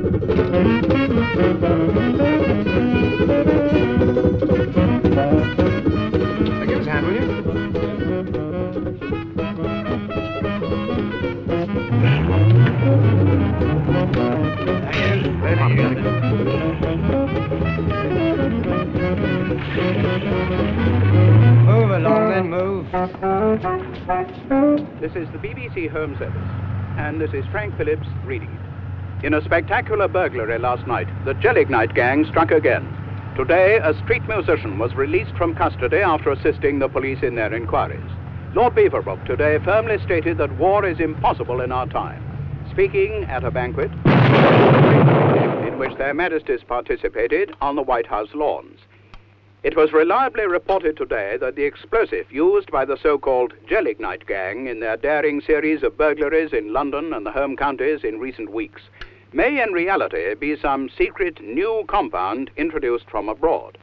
Give us a hand, will you? Move along then, move. This is the BBC Home Service, and this is Frank Phillips reading it. In a spectacular burglary last night, the Gelignite gang struck again. Today, a street musician was released from custody after assisting the police in their inquiries. Lord Beaverbrook today firmly stated that war is impossible in our time, speaking at a banquet in which their Majesties participated on the White House lawns. It was reliably reported today that the explosive used by the so-called Gelignite gang in their daring series of burglaries in London and the home counties in recent weeks may in reality be some secret new compound introduced from abroad.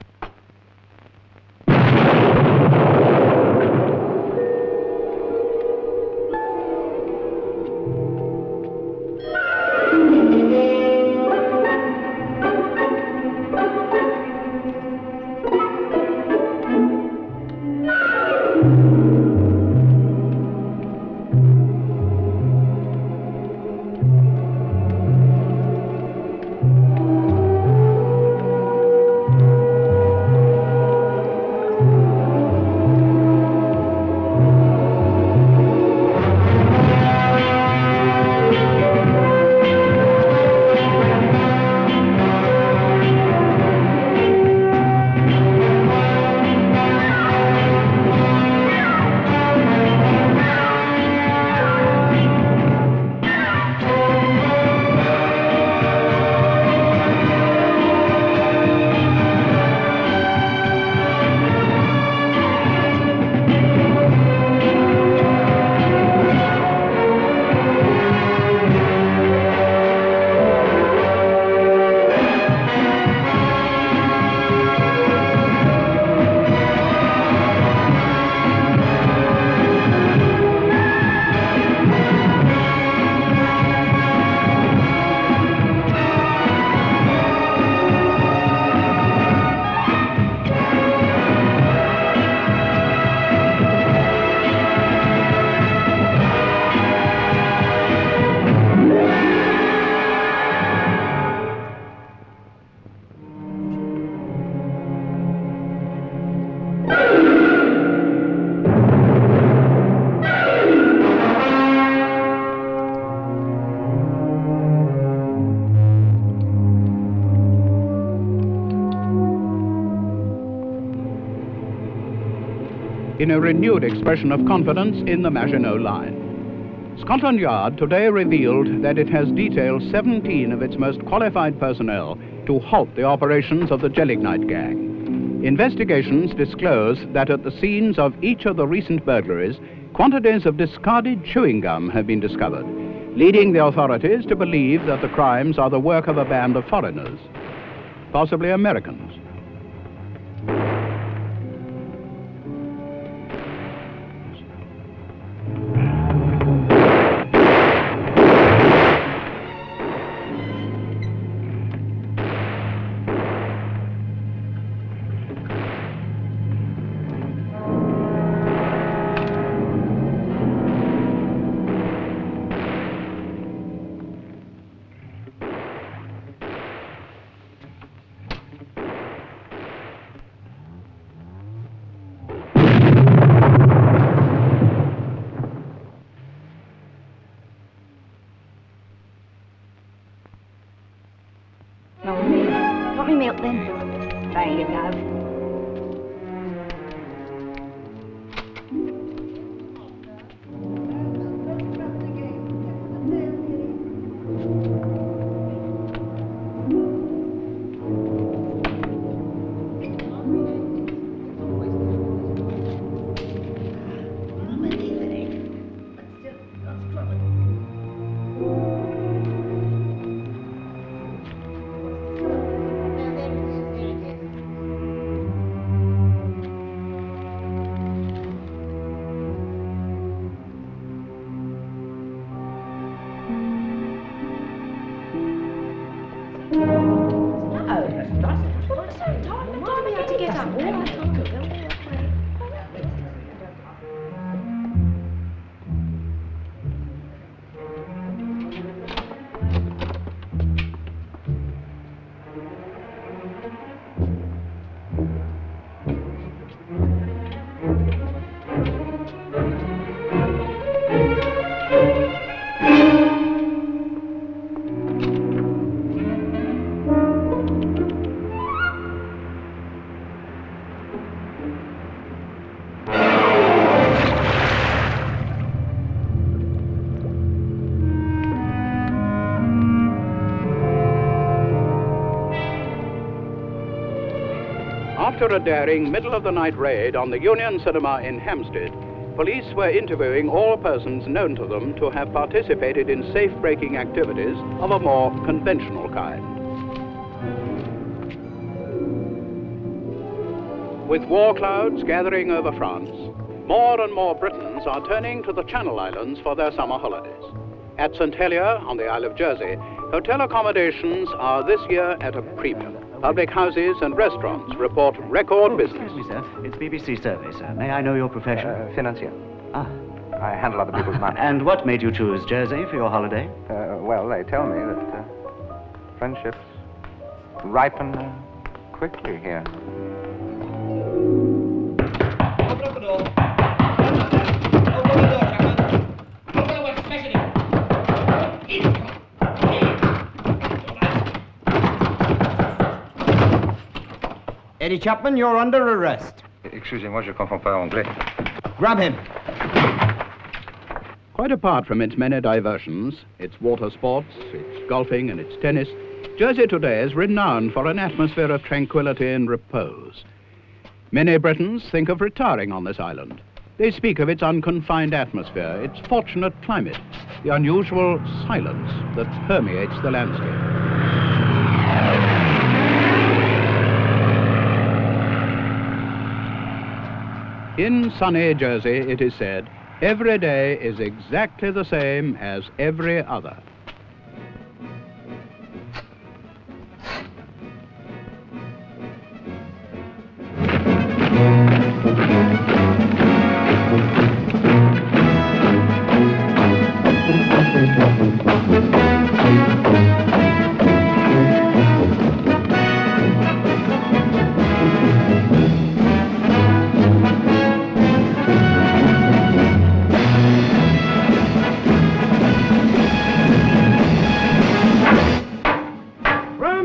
In a renewed expression of confidence in the Maginot Line, Scotland Yard today revealed that it has detailed 17 of its most qualified personnel to halt the operations of the Gelignite gang. Investigations disclose that at the scenes of each of the recent burglaries, quantities of discarded chewing gum have been discovered, leading the authorities to believe that the crimes are the work of a band of foreigners, possibly Americans. Got me milk then? There you go. After a daring middle-of-the-night raid on the Union Cinema in Hampstead, police were interviewing all persons known to them to have participated in safe-breaking activities of a more conventional kind. With war clouds gathering over France, more and more Britons are turning to the Channel Islands for their summer holidays. At St. Helier, on the Isle of Jersey, hotel accommodations are this year at a premium. Public houses and restaurants report record business. Excuse me, sir. It's BBC Survey, sir. May I know your profession? Financier. Ah. I handle other people's money. And what made you choose Jersey for your holiday? Well, they tell me that friendships ripen quickly here. Open up the door. Open the door, Chapman. Open the door, smash it in. In, come on. Eddie Chapman, you're under arrest. Excusez-moi, je comprends pas anglais. Grab him. Quite apart from its many diversions, its water sports, its golfing and its tennis, Jersey today is renowned for an atmosphere of tranquility and repose. Many Britons think of retiring on this island. They speak of its unconfined atmosphere, its fortunate climate, the unusual silence that permeates the landscape. In sunny Jersey, it is said, every day is exactly the same as every other.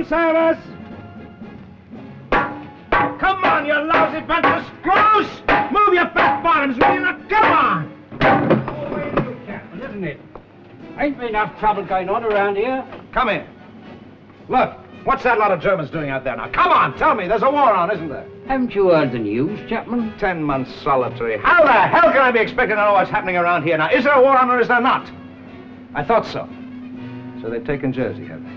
Service! Come on, you lousy bunch of screws! Move your fat bottoms, will you not? Come on! Oh, way to do, Captain, isn't it? Ain't been enough trouble going on around here. Come in. Look, what's that lot of Germans doing out there now? Come on, tell me, there's a war on, isn't there? Haven't you heard the news, Chapman? 10 months solitary. How the hell can I be expected to know what's happening around here now? Is there a war on or is there not? I thought so. So they've taken Jersey, have they?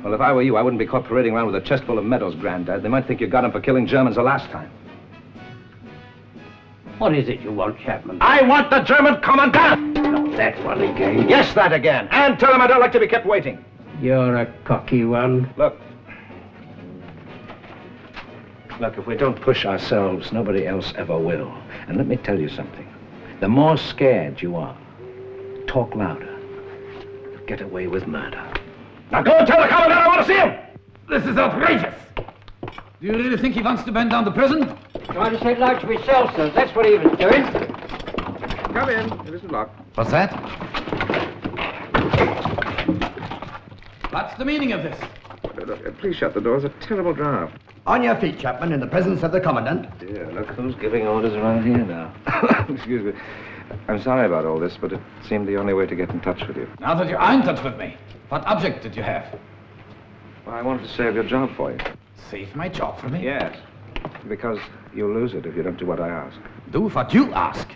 Well, if I were you, I wouldn't be caught parading around with a chest full of medals, Granddad. They might think you got him for killing Germans the last time. What is it you want, Chapman? I want the German commandant! Not that one again. Yes, that again. And tell him I don't like to be kept waiting. You're a cocky one. Look, if we don't push ourselves, nobody else ever will. And let me tell you something. The more scared you are, talk louder. Get away with murder. Now go and tell the commandant I want to see him! This is outrageous. Do you really think he wants to bend down the prison? Trying to set light to himself, sir. That's what he was doing. Come in. It isn't locked. What's that? What's the meaning of this? Please shut the door. There's a terrible draft. On your feet, Chapman, in the presence of the commandant. Dear, look who's giving orders around here now. Excuse me. I'm sorry about all this, but it seemed the only way to get in touch with you. Now that you are in touch with me, what object did you have? Well, I wanted to save your job for you. Save my job for me? Yes. Because you'll lose it if you don't do what I ask. Do what you ask.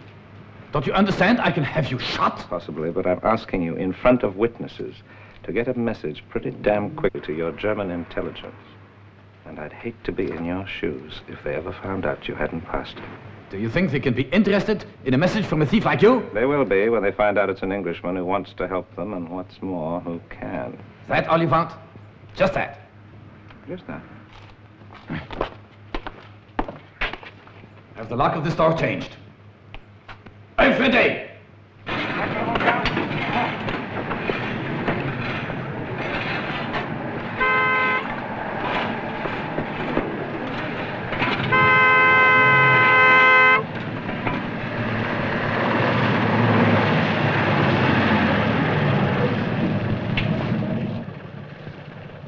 Don't you understand? I can have you shot. Possibly, but I'm asking you in front of witnesses to get a message pretty damn quickly to your German intelligence. And I'd hate to be in your shoes if they ever found out you hadn't passed it. Do you think they can be interested in a message from a thief like you? They will be when they find out it's an Englishman who wants to help them, and what's more, who can. Is that all you want? Just that? Just that. Has the lock of this door changed? Infidel!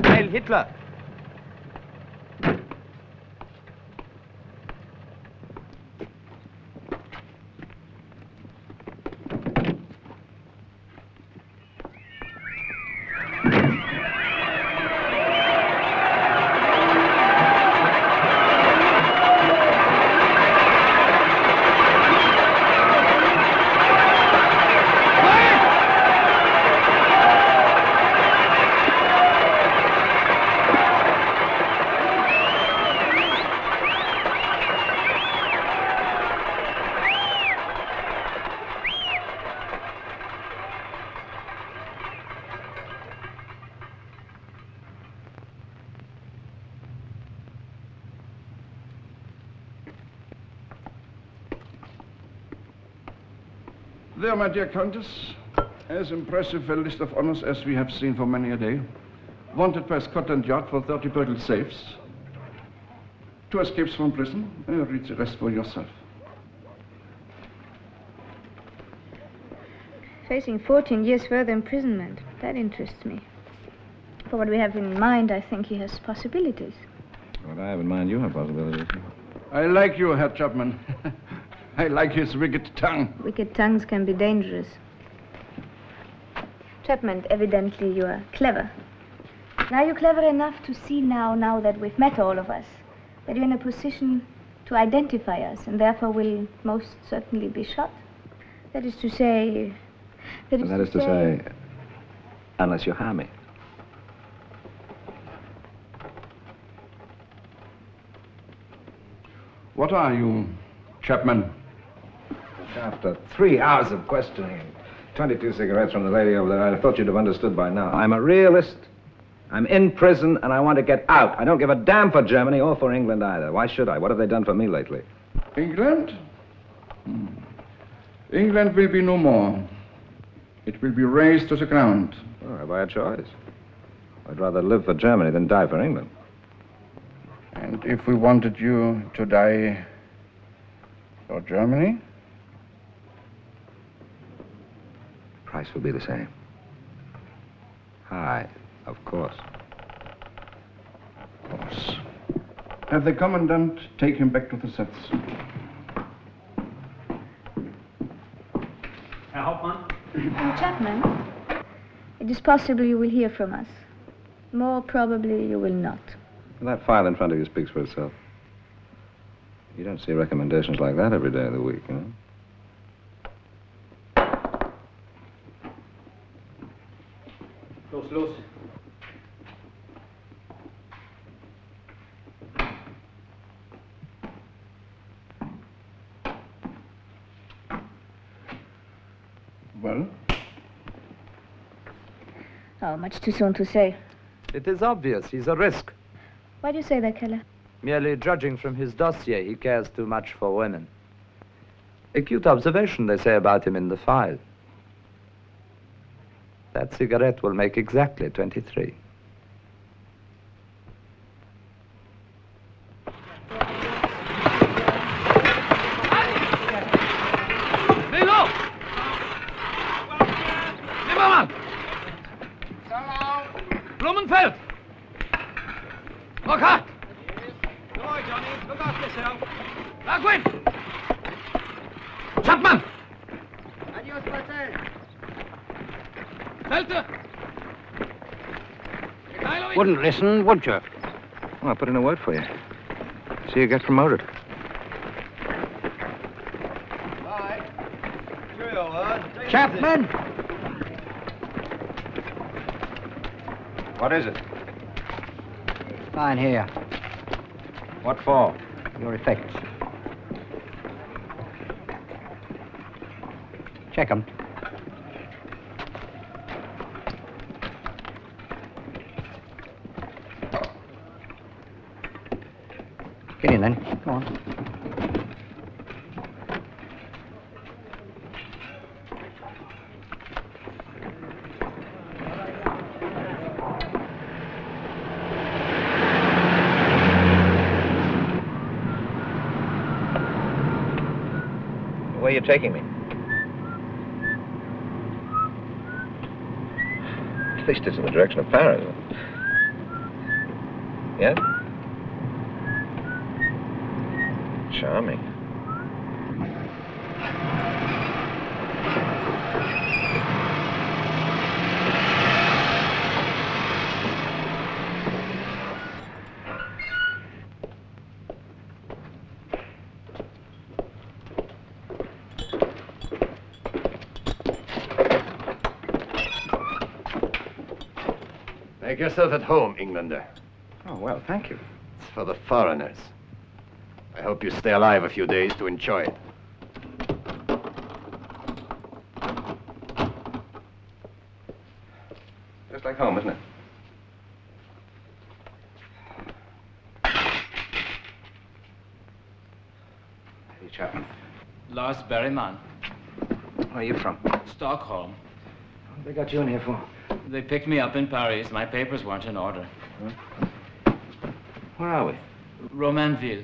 Heil Hitler! There, my dear Countess, as impressive a list of honors as we have seen for many a day. Wanted by Scotland Yard for 30 burgled safes. 2 escapes from prison. Read the rest for yourself. Facing 14 years further imprisonment. That interests me. For what we have in mind, I think he has possibilities. What I have in mind, you have possibilities. I like you, Herr Chapman. I like his wicked tongue. Wicked tongues can be dangerous. Chapman, evidently you are clever. Now you're clever enough to see now that we've met all of us, that you're in a position to identify us and therefore will most certainly be shot. That is to say... That is to say, unless you harm me. What are you, Chapman? After 3 hours of questioning, 22 cigarettes from the lady over there, I thought you'd have understood by now. I'm a realist. I'm in prison, and I want to get out. I don't give a damn for Germany or for England either. Why should I? What have they done for me lately? England? England will be no more. It will be razed to the ground. Oh, have I a choice? I'd rather live for Germany than die for England. And if we wanted you to die for Germany? Price will be the same. High, of course. Of course. Have the commandant take him back to the sets. Herr Hauptmann? Chapman, it is possible you will hear from us. More probably you will not. That file in front of you speaks for itself. You don't see recommendations like that every day of the week, you know? Los. Well? Oh, much too soon to say. It is obvious he's a risk. Why do you say that, Keller? Merely judging from his dossier, he cares too much for women. Acute observation, they say about him in the file. That cigarette will make exactly 23. Milo! Zimmermann! Blumenfeld! Marchant! Good boy, Johnny. Look after yourself. Languishing! Chapman! Adios, Marcel. Zelte! Wouldn't listen, would you? Well, I'll put in a word for you. See you get promoted. Bye. Cheerio, lad. Chapman! What is it? Fine here. What for? Your effects. Check 'em. Get in then. Come on. Where are you taking me? At least it's in the direction of Paris. Yeah? Charming. Make yourself at home, Englander. Oh, well, thank you. It's for the foreigners. I hope you stay alive a few days to enjoy it. Just like home, isn't it? Eddie Chapman. Lars Berryman. Where are you from? Stockholm. What they got you in here for? They picked me up in Paris. My papers weren't in order. Huh? Where are we? Romanville.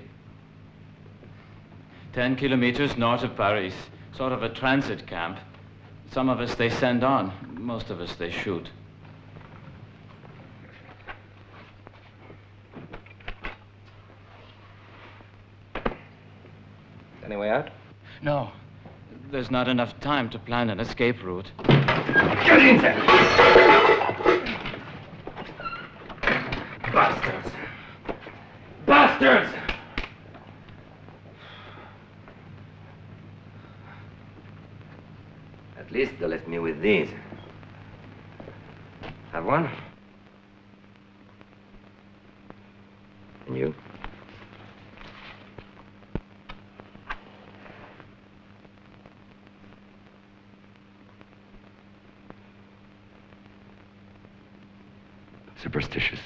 10 kilometers north of Paris. Sort of a transit camp. Some of us they send on. Most of us they shoot. Any way out? No. There's not enough time to plan an escape route. Get in there! Bastards! Bastards! At least they left me with these. Have one? And you? Superstitious.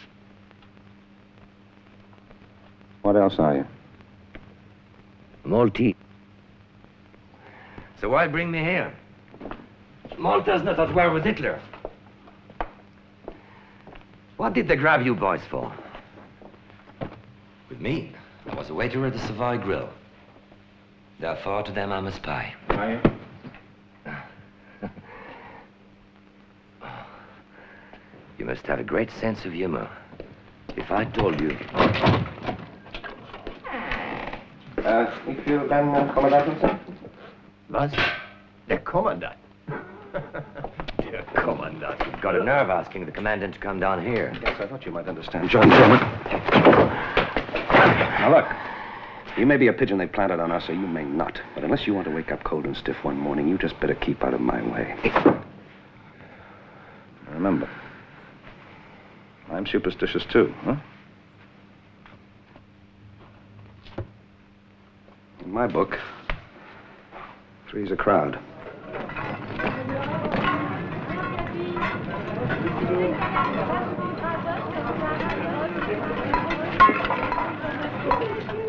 What else are you? Maltese. So why bring me here? Malta's not at war with Hitler. What did they grab you boys for? With me, I was a waiter at the Savoy Grill. Therefore, to them, I'm a spy. Are you? You must have a great sense of humor. If I told you... If you then, Commandant, sir? Was? Der Kommandant. Der Kommandant. You've got a nerve asking the commandant to come down here. Yes, I thought you might understand. John German. Now, look. You may be a pigeon they planted on us, or you may not. But unless you want to wake up cold and stiff one morning, you just better keep out of my way. Remember, I'm superstitious too, huh? In my book, three's a crowd.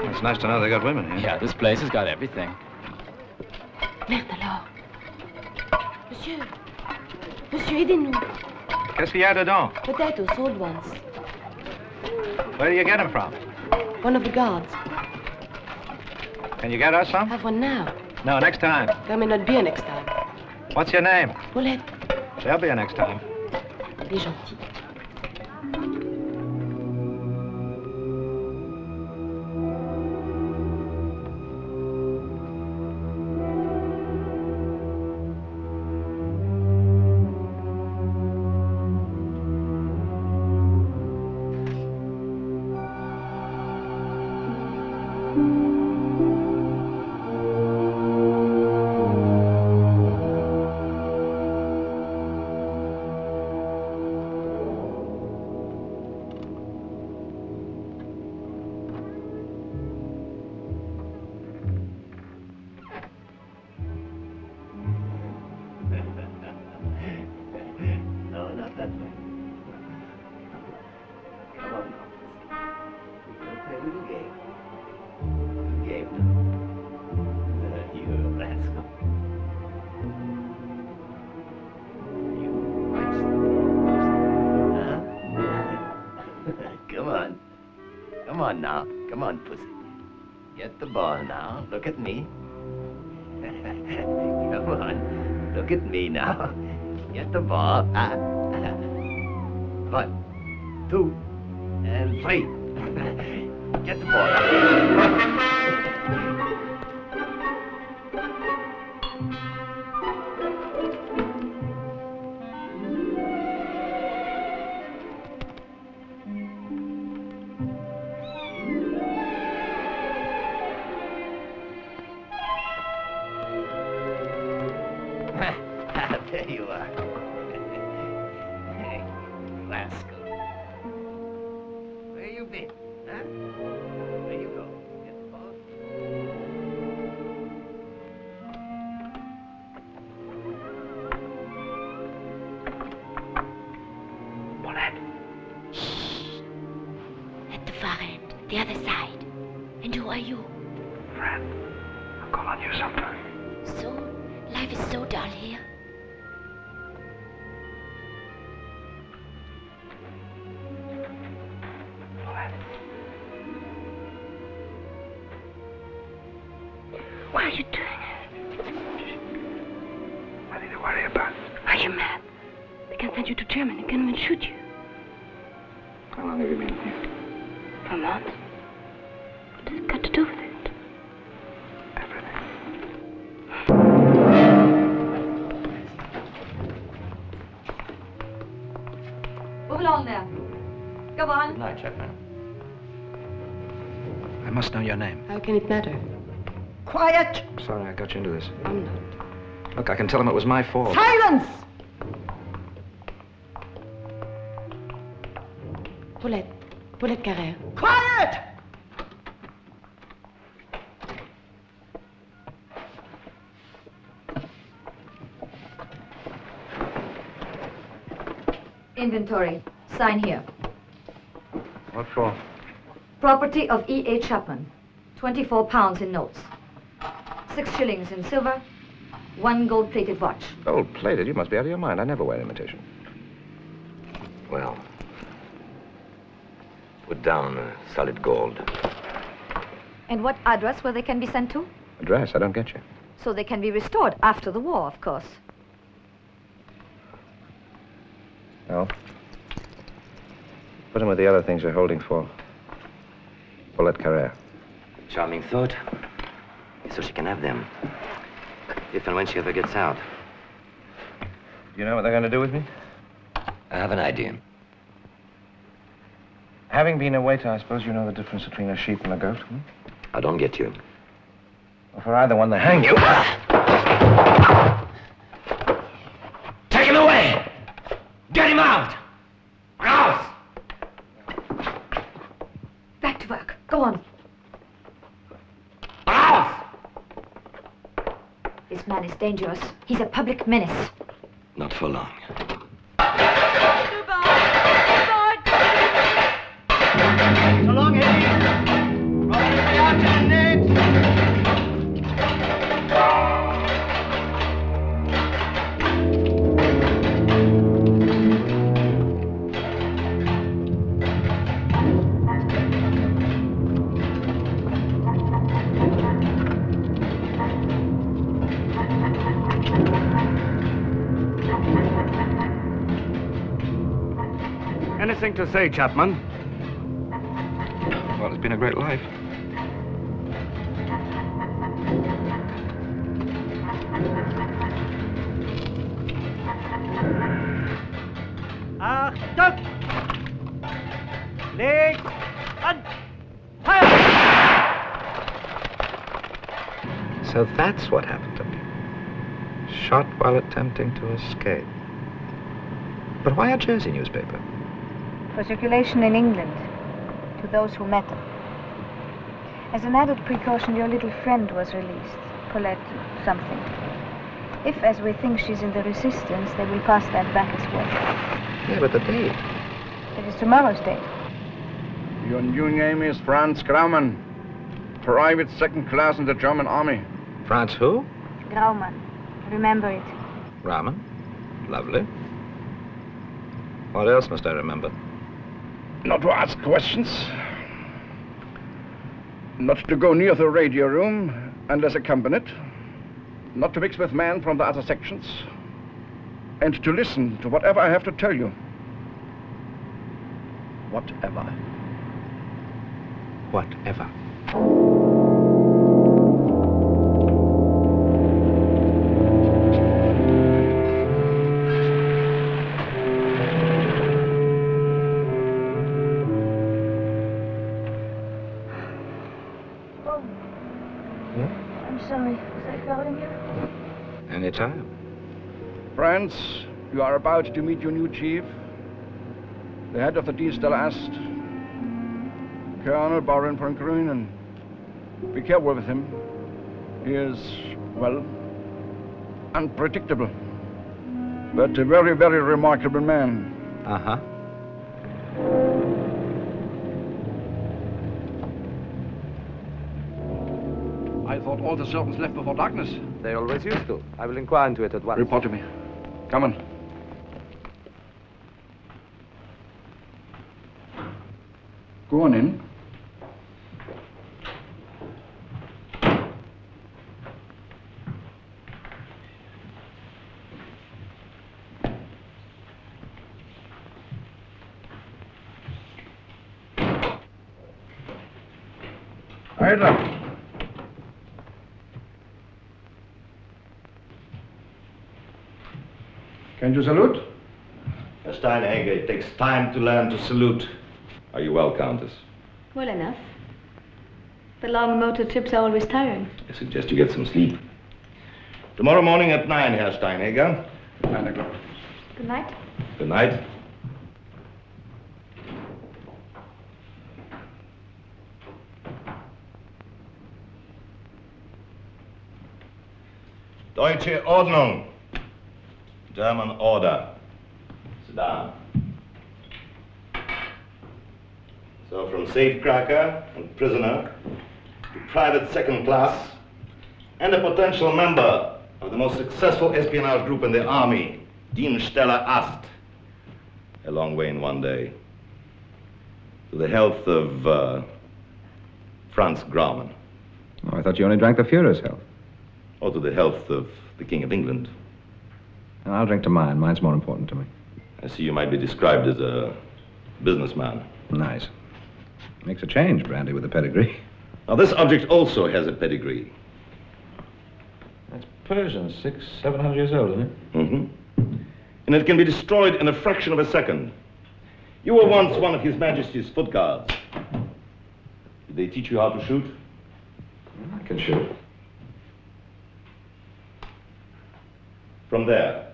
It's nice to know they got women here. Yeah, this place has got everything. Merde alors. Monsieur. Monsieur, aidez-nous. Qu'est-ce qu'il y a dedans? Potatoes, old ones. Where do you get them from? One of the guards. Can you get us some? Have one now. No, next time. There may not be a next time. What's your name? Paulette. There'll be a next time. Il est gentil. Come on now. Come on, pussy. Get the ball now. Look at me. Come on. Look at me now. Get the ball. 1, 2, and 3. Get the ball. There you are. Hey, rascal. Where you been, huh? Where you go? Get the ball? Bullet. Shh. At the far end, the other side. And who are you? Friend. I'll call on you sometime. Soon? Life is so dull here. Why are you doing it? Nothing to worry about. Are you mad? They can send you to Germany and can even shoot you. How long have you been here? For months. What does it got to do with it? Move along there. Go on. Good night, Chapman. I must know your name. How can it matter? Quiet! I'm sorry I got you into this. I'm not. Look, I can tell him it was my fault. Silence! Paulette Carrère. Quiet! Inventory. Sign here. What for? Property of E.A. Chapman. 24 pounds in notes. 6 shillings in silver. 1 gold-plated watch. Gold-plated? You must be out of your mind. I never wear imitation. Well, put down solid gold. And what address where they can be sent to? Address? I don't get you. So they can be restored after the war, of course. No. Put them with the other things you're holding for Paulette Carrère. Charming thought. So she can have them. If and when she ever gets out. Do you know what they're going to do with me? I have an idea. Having been a waiter, I suppose you know the difference between a sheep and a goat, hmm? I don't get you. Well, for either one, they hang you. Take him away! Get him out! Out! Back to work. Go on. Out! This man is dangerous. He's a public menace. Not for long. So long, Eddie. Romy, out to the net. Anything to say, Chapman? Well, it's been a great life. Achtung! Leg an! Fire! So that's what happened to me. Shot while attempting to escape. But why a Jersey newspaper? For circulation in England, to those who matter. As an added precaution, your little friend was released, Paulette something. If, as we think, she's in the resistance, they will pass that back as well. Yeah, but the date. It is tomorrow's date. Your new name is Franz Graumann, private second class in the German army. Franz who? Graumann. Remember it. Raman. Lovely. What else must I remember? Not to ask questions. Not to go near the radio room unless accompanied. not to mix with men from the other sections, and to listen to whatever I have to tell you. Whatever. Whatever. Sorry, was I crowding you? Anytime. Friends, you are about to meet your new chief, the head of the D Stella Ast, Colonel Baron von Grünen. Be careful with him. He is, well, unpredictable, but a very, very remarkable man. Uh-huh. I thought all the servants left before darkness. They always used to. I will inquire into it at once. Report to me. Come on. Go on in. Idler. Can you salute? Herr Steinhager, it takes time to learn to salute. Are you well, Countess? Well enough. The long motor trips are always tiring. I suggest you get some sleep. Tomorrow morning at 9, Herr Steinhager. 9 o'clock. Good night. Good night. Deutsche Ordnung. German order. Sit down. So from safecracker and prisoner to private second class and a potential member of the most successful espionage group in the army, Dienststelle Ast. A long way in one day. To the health of Franz Grauman. Oh, I thought you only drank the Führer's health. Or to the health of the King of England. And I'll drink to mine. Mine's more important to me. I see you might be described as a businessman. Nice. Makes a change, brandy with a pedigree. Now, this object also has a pedigree. That's Persian, 600-700 years old, isn't it? Mm-hmm. And it can be destroyed in a fraction of a second. You were once one of His Majesty's foot guards. Did they teach you how to shoot? I can shoot. From there,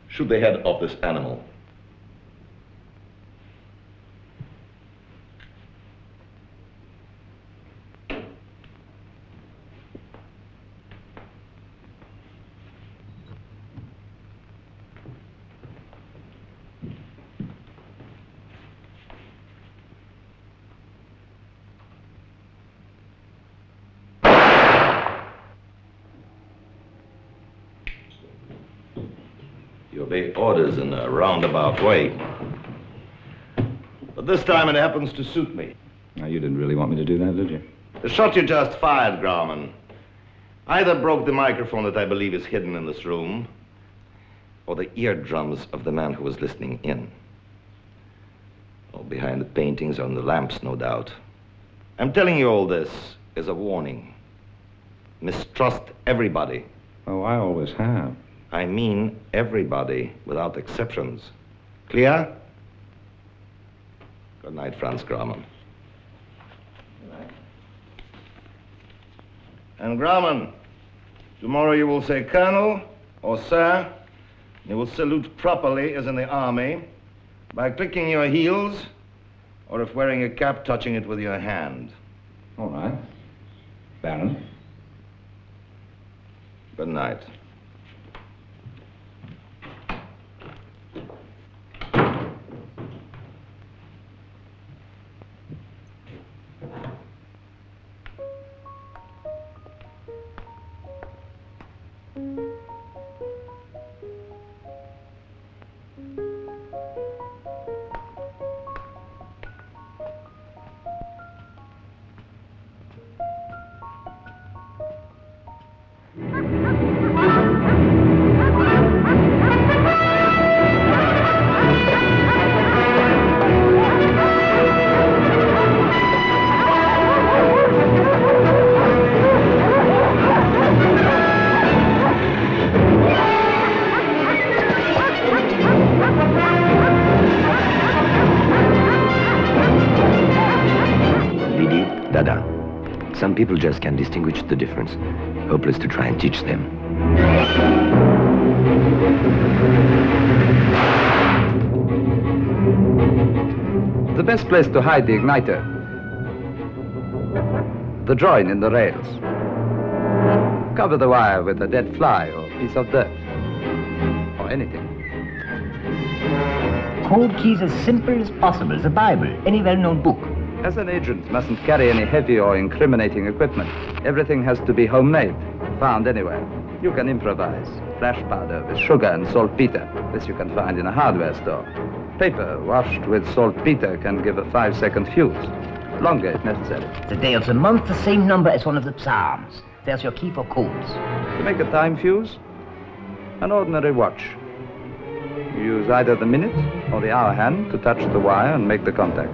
shoot the head of this animal. You obey orders in a roundabout way. But this time it happens to suit me. Now, you didn't really want me to do that, did you? The shot you just fired, Grauman, either broke the microphone that I believe is hidden in this room, or the eardrums of the man who was listening in. Or behind the paintings on the lamps, no doubt. I'm telling you all this as a warning. Mistrust everybody. Oh, I always have. I mean everybody, without exceptions. Clear? Good night, Franz Grauman. Good night. And Grauman, tomorrow you will say Colonel or Sir. You will salute properly as in the army by clicking your heels or if wearing a cap, touching it with your hand. All right. Baron. Good night. Dada. Some people just can't distinguish the difference. Hopeless to try and teach them. The best place to hide the igniter. The join in the rails. Cover the wire with a dead fly or piece of dirt. Or anything. Code keys as simple as possible. The Bible, any well-known book. As an agent, mustn't carry any heavy or incriminating equipment. Everything has to be homemade, found anywhere. You can improvise. Flash powder with sugar and saltpeter. This you can find in a hardware store. Paper washed with saltpeter can give a 5-second fuse. Longer if necessary. The day of the month, the same number as one of the Psalms. There's your key for codes. To make a time fuse, an ordinary watch. You use either the minute or the hour hand to touch the wire and make the contact.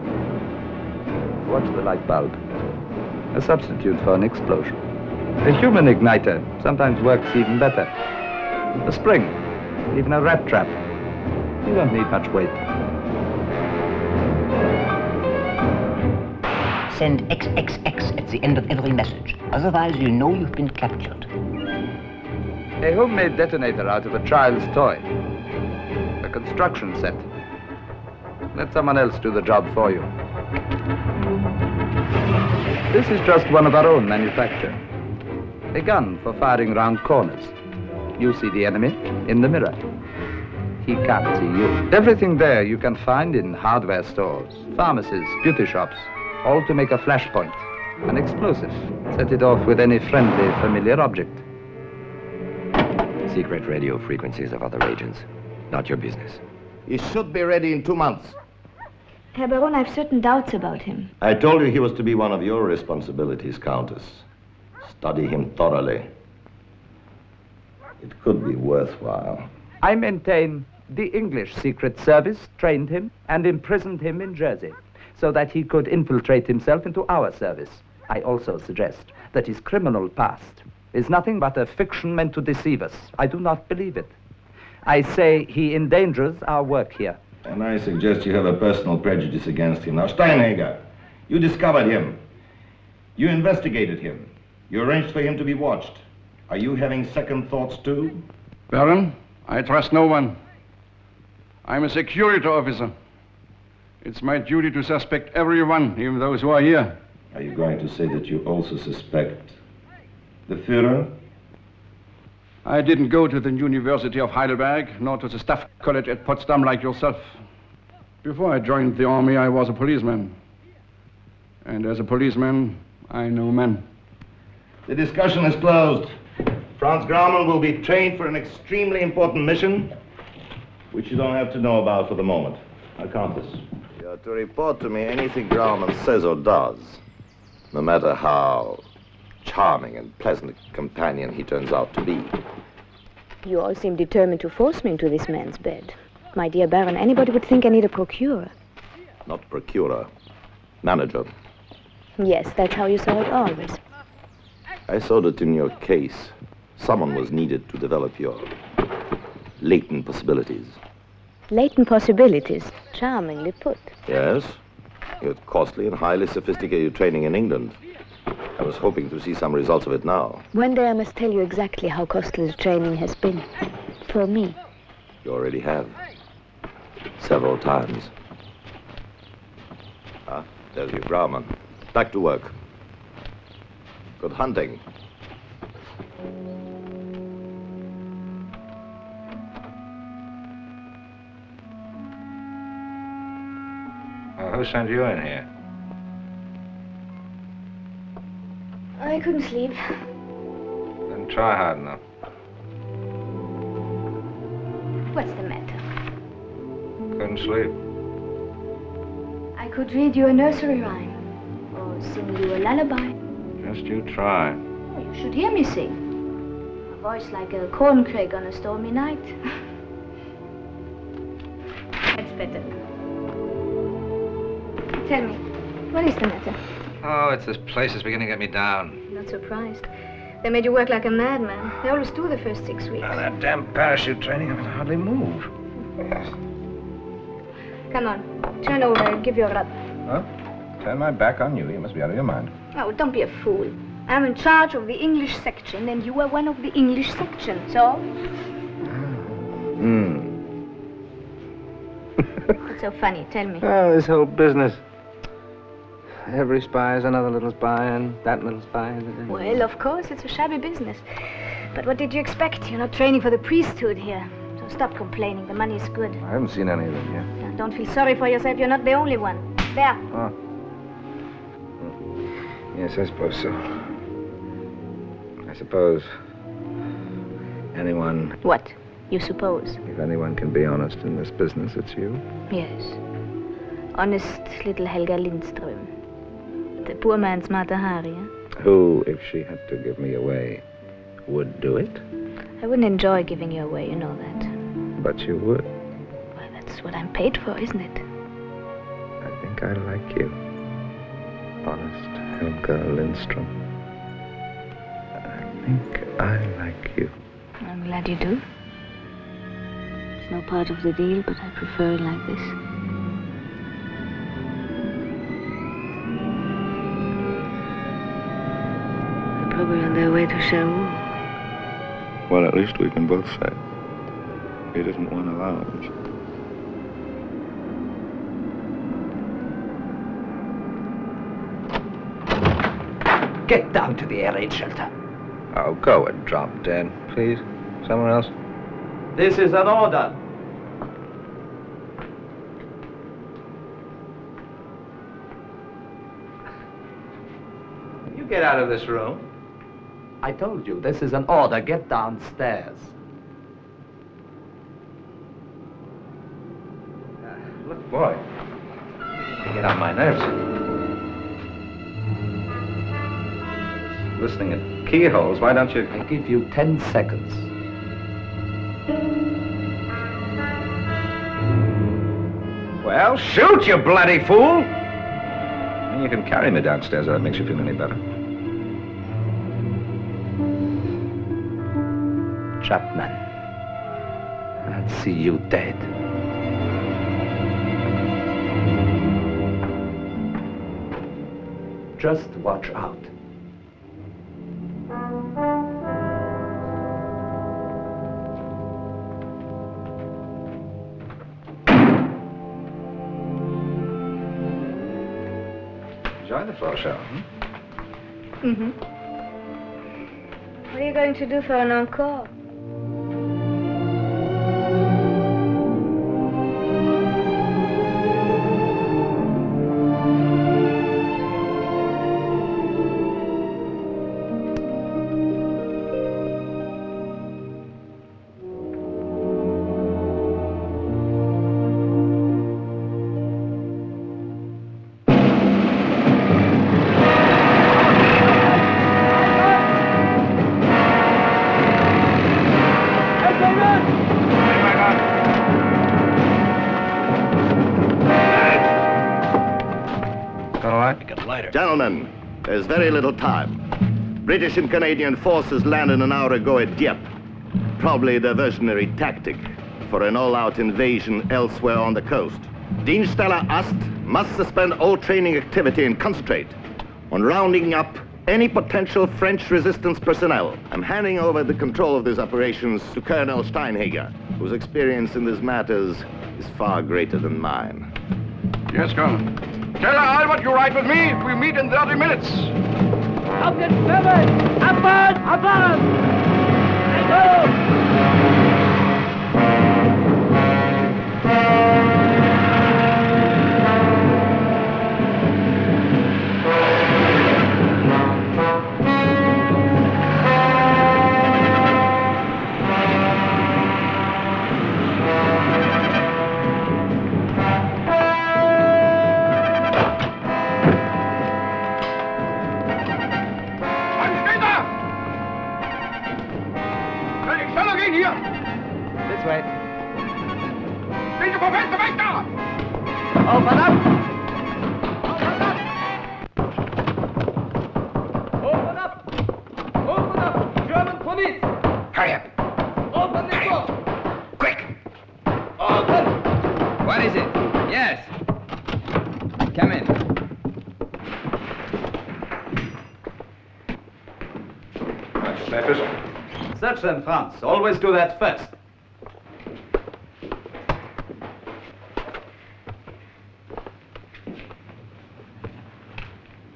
Watch the light bulb. A substitute for an explosion. A human igniter sometimes works even better. A spring, even a rat trap. You don't need much weight. Send XXX at the end of every message. Otherwise, you know you've been captured. A homemade detonator out of a child's toy. A construction set. Let someone else do the job for you. This is just one of our own manufacture. A gun for firing round corners. You see the enemy in the mirror. He can't see you. Everything there you can find in hardware stores, pharmacies, beauty shops, all to make a flashpoint, an explosive. Set it off with any friendly, familiar object. Secret radio frequencies of other agents. Not your business. He should be ready in 2 months. Herr Baron, I have certain doubts about him. I told you he was to be one of your responsibilities, Countess. Study him thoroughly. It could be worthwhile. I maintain the English Secret Service trained him and imprisoned him in Jersey so that he could infiltrate himself into our service. I also suggest that his criminal past is nothing but a fiction meant to deceive us. I do not believe it. I say he endangers our work here. And I suggest you have a personal prejudice against him. Now, Steinhager, you discovered him. You investigated him. You arranged for him to be watched. Are you having second thoughts, too? Baron, I trust no one. I'm a security officer. It's my duty to suspect everyone, even those who are here. Are you going to say that you also suspect the Führer? I didn't go to the University of Heidelberg, nor to the Staff College at Potsdam like yourself. Before I joined the army, I was a policeman. And as a policeman, I know men. The discussion is closed. Franz Grauman will be trained for an extremely important mission, which you don't have to know about for the moment. Now, Countess. You are to report to me anything Grauman says or does, no matter how charming and pleasant a companion he turns out to be. You all seem determined to force me into this man's bed. My dear Baron, anybody would think I need a procurer. Not procurer, manager. Yes, that's how you saw it always. I saw that in your case, someone was needed to develop your latent possibilities. Latent possibilities. Charmingly put. Yes. You had costly and highly sophisticated training in England. I was hoping to see some results of it now. One day I must tell you exactly how costly the training has been. For me. You already have. Several times. Ah, there's your Grauman. Back to work. Good hunting. Well, who sent you in here? I couldn't sleep. Didn't try hard enough. What's the matter? Couldn't sleep. I could read you a nursery rhyme or sing you a lullaby. Just you try. Oh, you should hear me sing. A voice like a corncrake on a stormy night. That's better. Tell me, what is the matter? Oh, it's this place that's beginning to get me down. Not surprised. They made you work like a madman. They always do the first 6 weeks. Oh, that damn parachute training, I can hardly move. Come on, turn over and give your rub. Huh? Turn my back on you. You must be out of your mind. Oh, don't be a fool. I'm in charge of the English section, and you are one of the English section, so? What's so funny? Tell me. Oh, this whole business. Every spy is another little spy, and that little spy is... Well, of course, it's a shabby business. But what did you expect? You're not training for the priesthood here. So stop complaining. The money's good. I haven't seen any of it yet. Now, don't feel sorry for yourself. You're not the only one. There. Oh. Yes, I suppose so. I suppose anyone... What? You suppose? If anyone can be honest in this business, it's you. Yes. Honest little Helga Lindström. The poor man's Mata Hari, eh? Who, if she had to give me away, would do it? I wouldn't enjoy giving you away, you know that. But you would. Well, that's what I'm paid for, isn't it? I think I like you. Honest Helga Lindström. I think I like you. I'm glad you do. It's no part of the deal, but I prefer it like this. They're probably on their way to Cherbourg. Well, at least we can both say it isn't one of ours. Get down to the air raid shelter. Oh, go and drop dead, please. Somewhere else. This is an order. You get out of this room. I told you, this is an order. Get downstairs. Look, boy. You get on my nerves. Listening at keyholes, why don't you... I give you 10 seconds. Well, shoot, you bloody fool! And you can carry me downstairs if that makes you feel any better. Chapman, I'll see you dead. Just watch out. Enjoy the floor show, Mm-hmm. What are you going to do for an encore? Gentlemen, there's very little time. British and Canadian forces landed an hour ago at Dieppe. Probably a diversionary tactic for an all-out invasion elsewhere on the coast. Dienststelle Ast must suspend all training activity and concentrate on rounding up any potential French resistance personnel. I'm handing over the control of these operations to Colonel Steinhager, whose experience in these matters is far greater than mine. Yes, Colonel. Tell Albert you ride with me. We meet in 30 minutes. Captain Trevor! Abort! Abort! I go! This way. Bitte vom Fenster weg da! Open up! Open up! Open up! German police! Hurry up! Open the door! Quick! Open! What is it? Yes. Come in. Papers? Search them, Franz. Always do that first.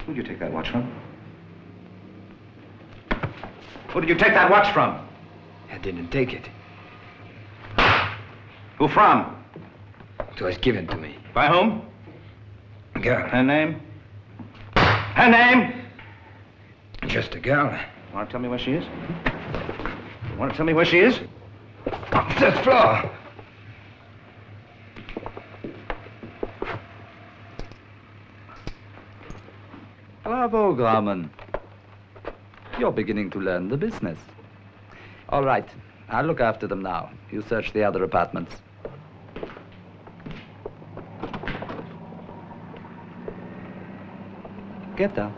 Who'd you take that watch from? Who did you take that watch from? I didn't take it. Who from? It was given to me. By whom? Girl. Her name? Her name? Just a girl. Want to tell me where she is? Want to tell me where she is? On that floor. Bravo, Grauman. You're beginning to learn the business. All right, I'll look after them now. You search the other apartments. Get down.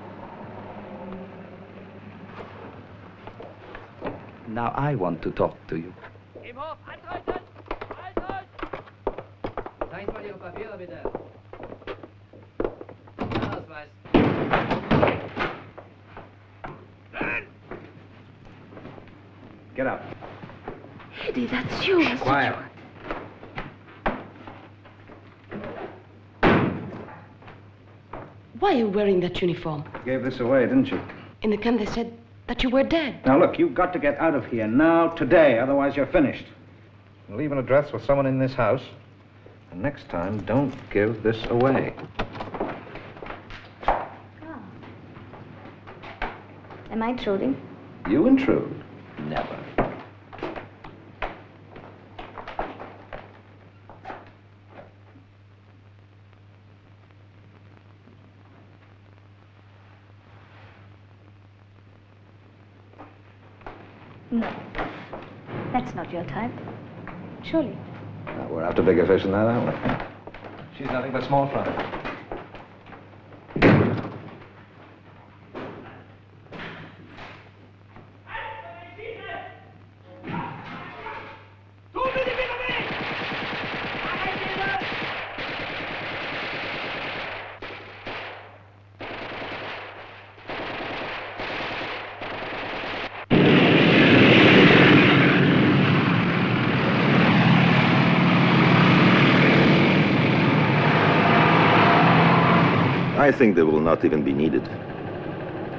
Now I want to talk to you. Im Hof, antreten! Halten! Zeigen mal Ihre Papiere, bitte. Ausweis. Get up. Eddie, that's you. Quiet. Why are you wearing that uniform? You gave this away, didn't you? In the camp they said that you were dead. Now look, you've got to get out of here now, today, otherwise you're finished. Leave an address with someone in this house. And next time, don't give this away. Am I intruding? You intrude. Never. No. That's not your type. Surely. Well, we're after bigger fish than that, aren't we? She's nothing but small fry. I think they will not even be needed.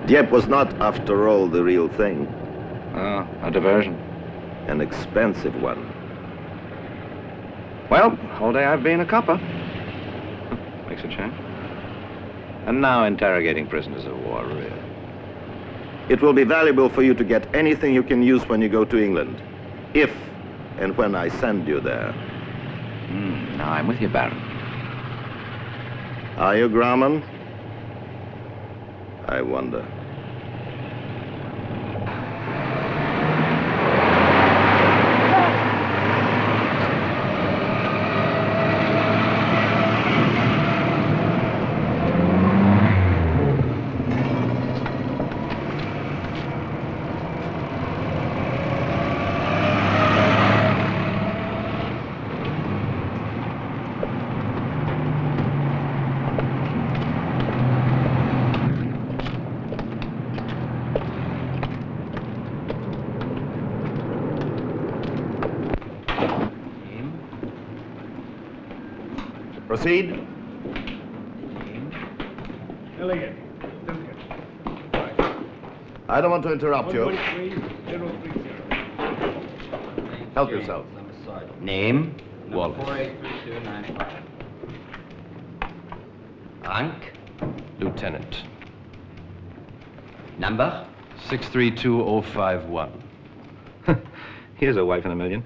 Dieppe was not, after all, the real thing. Oh, a diversion. An expensive one. Well, all day I've been a copper. Makes a change. And now interrogating prisoners of war, really. It will be valuable for you to get anything you can use when you go to England. If and when I send you there. Now I'm with you, Baron. Are you, Grauman? I wonder. Proceed. I don't want to interrupt you. Help yourself. Name? Wallace. 483295. Rank? Lieutenant. Number? 632051. Here's a wife in a million.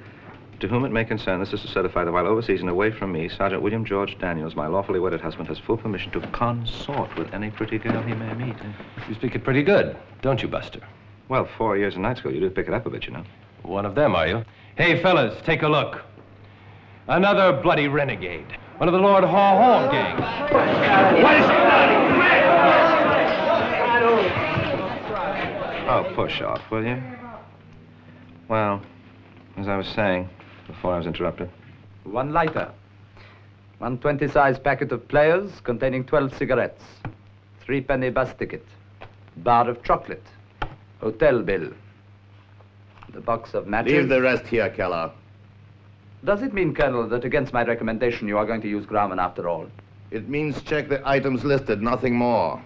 To whom it may concern, this is to certify that while overseas and away from me, Sergeant William George Daniels, my lawfully wedded husband, has full permission to consort with any pretty girl he may meet. You speak it pretty good, don't you, Buster? Well, 4 years in night school, you do pick it up a bit, you know. One of them, are you? Hey, fellas, take a look. Another bloody renegade. One of the Lord Haw Haw gang. What is it? Oh, push off, will you? Well, as I was saying, before I was interrupted. One lighter. 120-size packet of Players containing 12 cigarettes. 3-penny bus ticket. Bar of chocolate. Hotel bill. The box of matches? Leave the rest here, Keller. Does it mean, Colonel, that against my recommendation you are going to use Grauman after all? It means check the items listed, nothing more.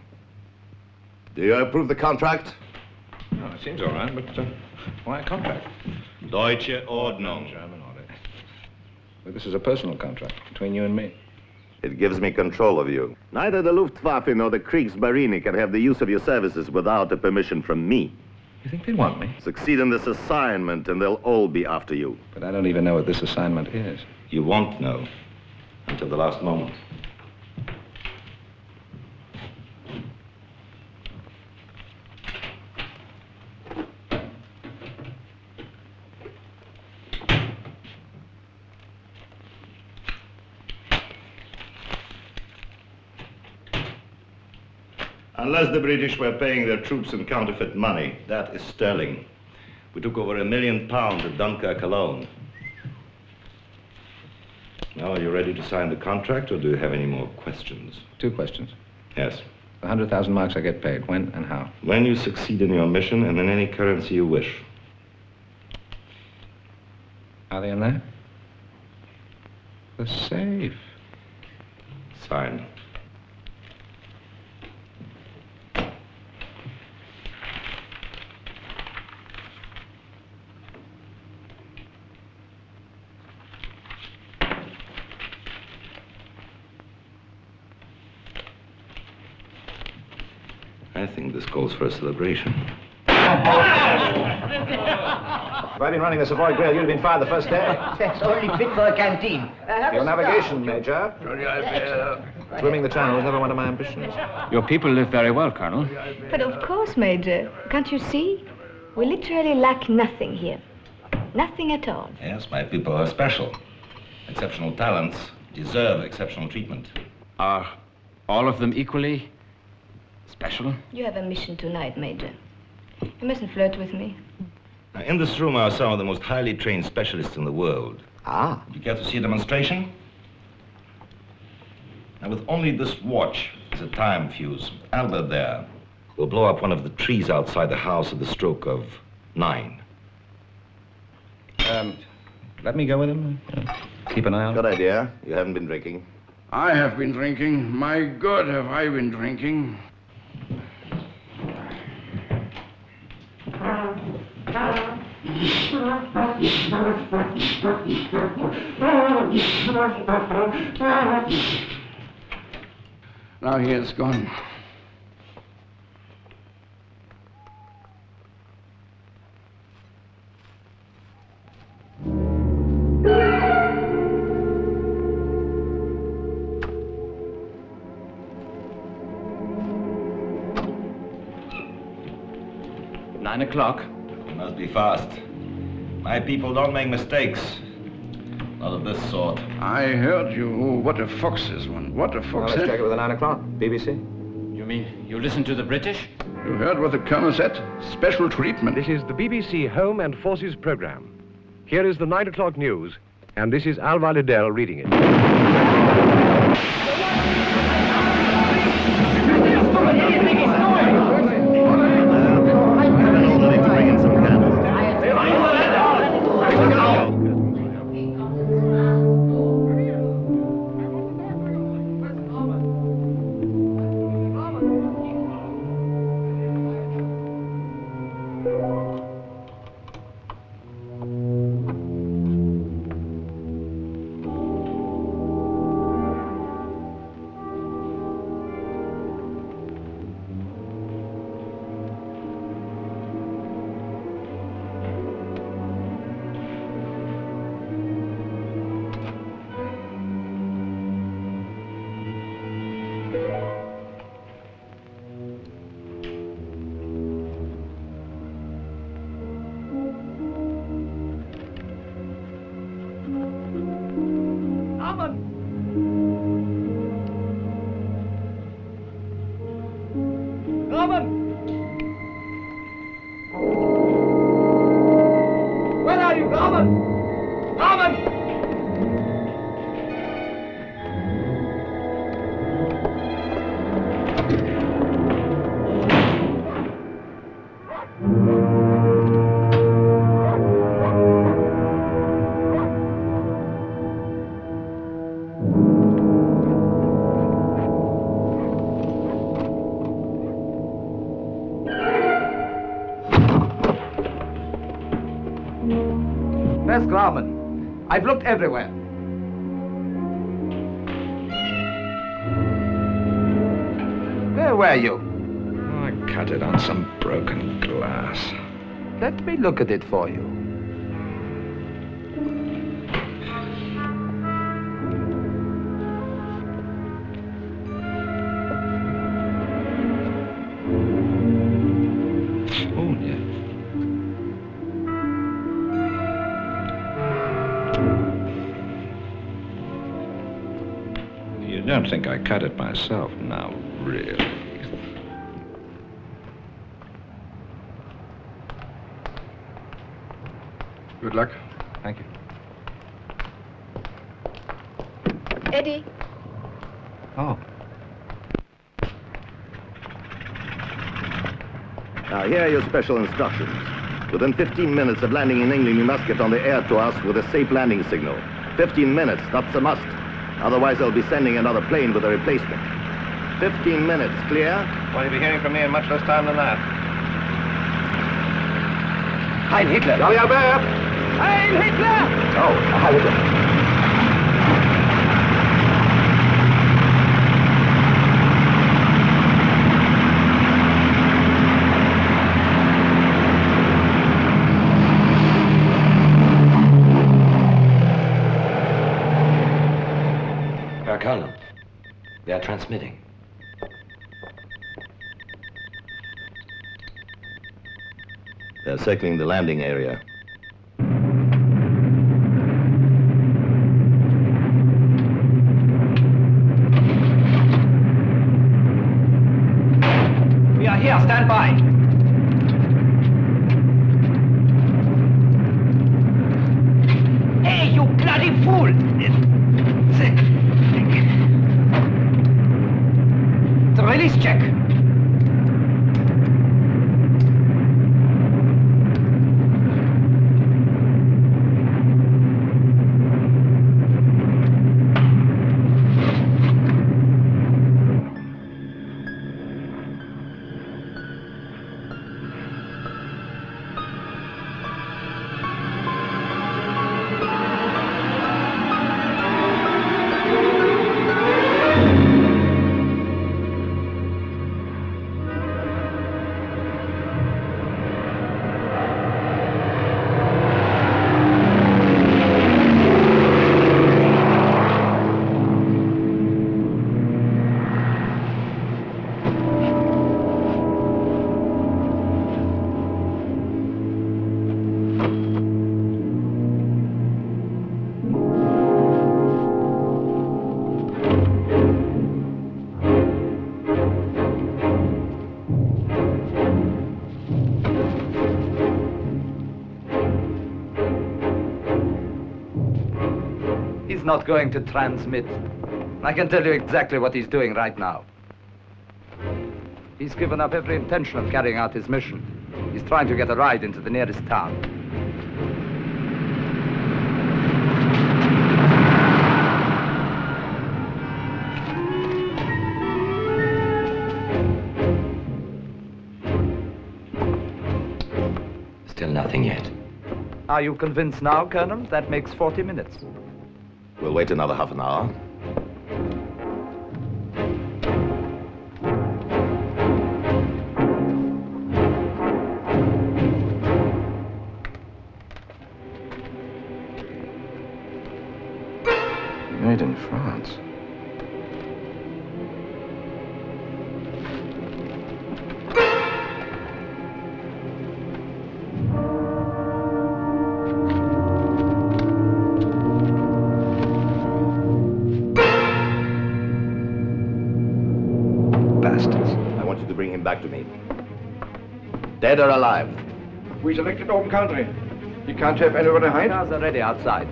Do you approve the contract? No, it seems all right, but why a contract? Deutsche Ordnung. German order. But this is a personal contract between you and me. It gives me control of you. Neither the Luftwaffe nor the Kriegsmarine can have the use of your services without a permission from me. You think they want me? Succeed in this assignment and they'll all be after you. But I don't even know what this assignment is. You won't know until the last moment. Unless the British were paying their troops in counterfeit money, that is sterling. We took over £1 million at Dunkirk alone. Now, are you ready to sign the contract, or do you have any more questions? 2 questions. Yes. The 100,000 marks I get paid, when and how? When you succeed in your mission, and in any currency you wish. Are they in there? The safe. Sign. I think this calls for a celebration. If I'd been running the Savoy Grill, you'd have been fired the first day. That's only fit for a canteen. Your navigation, Major. Swimming the channel was never one of my ambitions. Your people live very well, Colonel. But of course, Major. Can't you see? We literally lack nothing here. Nothing at all. Yes, my people are special. Exceptional talents deserve exceptional treatment. Are all of them equally special? You have a mission tonight, Major. You mustn't flirt with me. Now, in this room are some of the most highly trained specialists in the world. Ah. You care to see a demonstration? Now, with only this watch as a time fuse, Albert there will blow up one of the trees outside the house at the stroke of 9. Let me go with him. Keep an eye on him. Good idea. You haven't been drinking. I have been drinking. My God, have I been drinking. Now he is gone. Nine o'clock. You must be fast. My people don't make mistakes. Not of this sort. I heard you. What a fox this one. What a Well, fox. let's check it with the 9 o'clock. BBC. You mean you listen to the British? You heard what the colonel said? Special treatment. This is the BBC Home and Forces program. Here is the 9 o'clock news, and this is Alva Liddell reading it. Ask Grauman. I've looked everywhere. Where were you? I cut it on some broken glass. Let me look at it for you. Oh, yeah. You don't think I cut it myself now, really? Good luck. Thank you. Eddie. Oh. Now, here are your special instructions. Within 15 minutes of landing in England, you must get on the air to us with a safe landing signal. 15 minutes, that's a must. Otherwise, they'll be sending another plane with a replacement. 15 minutes, clear? Well, you'll be hearing from me in much less time than that. Heil Hitler! Ja, Albert! Heil Hitler! Oh, Heil Herr Colonel, they are transmitting. They're circling the landing area. We are here, stand by. Hey, you bloody fool! The release check. Not going to transmit. I can tell you exactly what he's doing right now. He's given up every intention of carrying out his mission. He's trying to get a ride into the nearest town. Still nothing yet. Are you convinced now, Colonel? That makes 40 minutes. We'll wait another half an hour. Made in France. Back to me. Dead or alive? We selected open country. You can't have anywhere to hide? Cars are ready outside.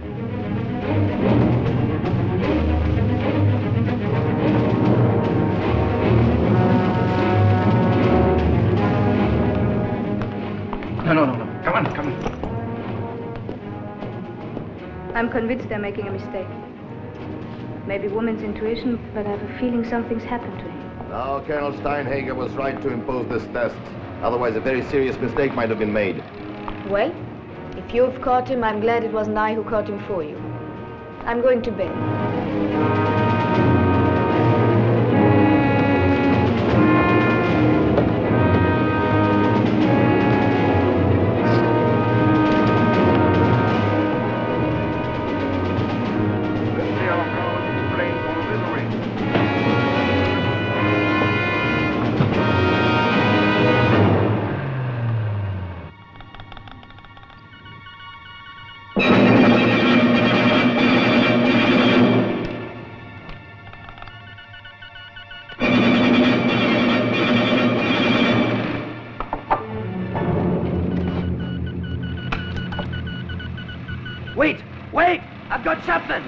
No. Come on. I'm convinced they're making a mistake. Maybe woman's intuition, but I have a feeling something's happened to him. Now, Colonel Steinhager was right to impose this test. Otherwise, a very serious mistake might have been made. Well, If you've caught him, I'm glad it wasn't I who caught him for you. I'm going to bed. Wait! I've got Chapman!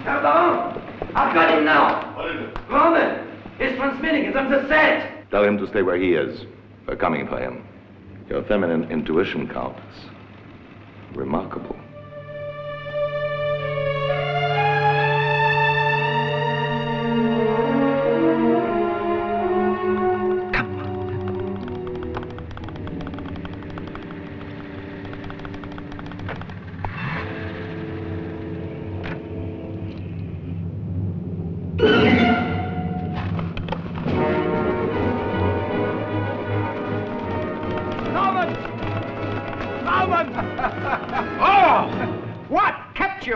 Pardon? I've got him now! What is it? Roman! He's transmitting, it's on the set! Tell him to stay where he is. We're coming for him. Your feminine intuition, Countess. Remarkable.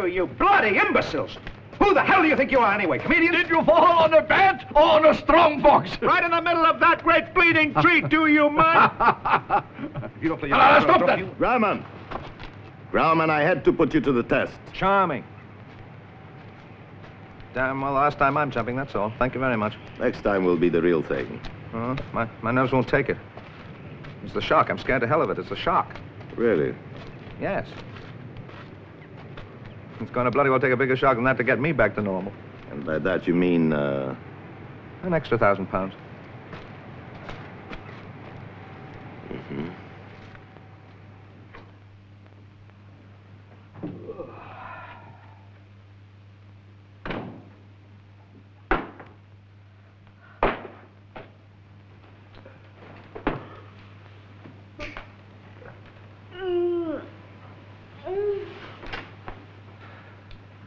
You bloody imbeciles! Who the hell do you think you are anyway, comedian? Did you fall on a bat or on a strong box? Right in the middle of that great bleeding tree, do you mind? You don't play your stop that! Grauman! Grauman, I had to put you to the test. Charming. Damn well, last time I'm jumping, that's all. Thank you very much. Next time will be the real thing. My nerves won't take it. It's the shock. I'm scared to hell of it. It's the shock. Really? Yes. It's going to bloody well take a bigger shock than that to get me back to normal. And by that you mean, an extra £1,000. Mm-hmm.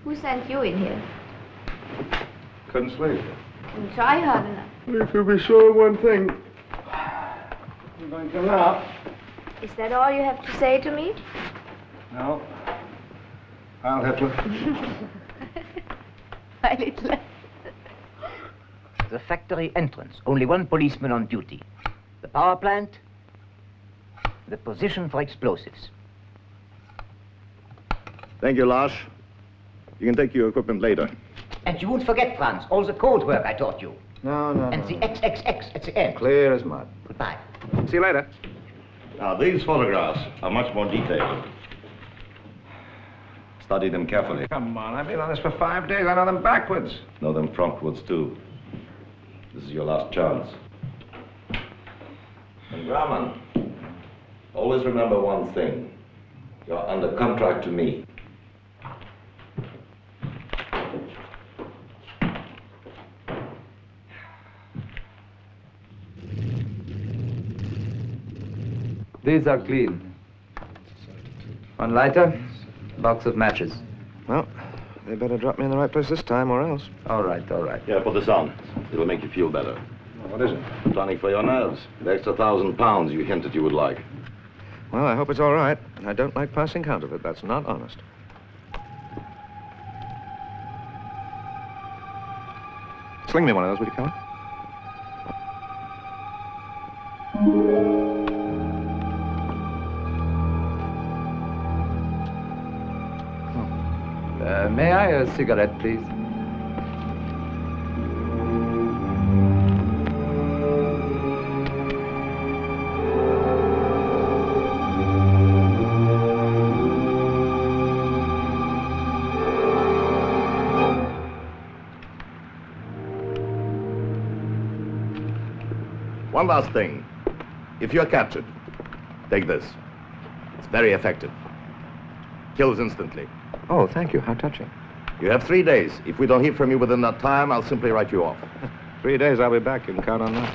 Who sent you in here? Couldn't sleep. Didn't try hard enough. If you be sure of one thing, I'm going to laugh. Is that all you have to say to me? No. I'll Hitler. My little. The factory entrance. Only one policeman on duty. The power plant. The position for explosives. Thank you, Lars. You can take your equipment later. And you won't forget, Franz, all the code work I taught you. No. And the XXX at the end. Clear as mud. Goodbye. See you later. Now, these photographs are much more detailed. Study them carefully. Come on, I've been on this for 5 days. I know them backwards. Know them frontwards, too. This is your last chance. And Grauman, always remember one thing. You're under contract to me. These are clean. One lighter, box of matches. Well, they better drop me in the right place this time or else. All right. Yeah, put this on. It'll make you feel better. What is it? Tonic for your nerves. The extra £1,000 you hinted you would like. Well, I hope it's all right. I don't like passing counterfeit. That's not honest. Sling me one of those, will you, Colin? May I a cigarette, please? One last thing. If you're captured, take this. It's very effective. Kills instantly. Oh, thank you. How touching. You have 3 days. If we don't hear from you within that time, I'll simply write you off. 3 days, I'll be back. You can count on that.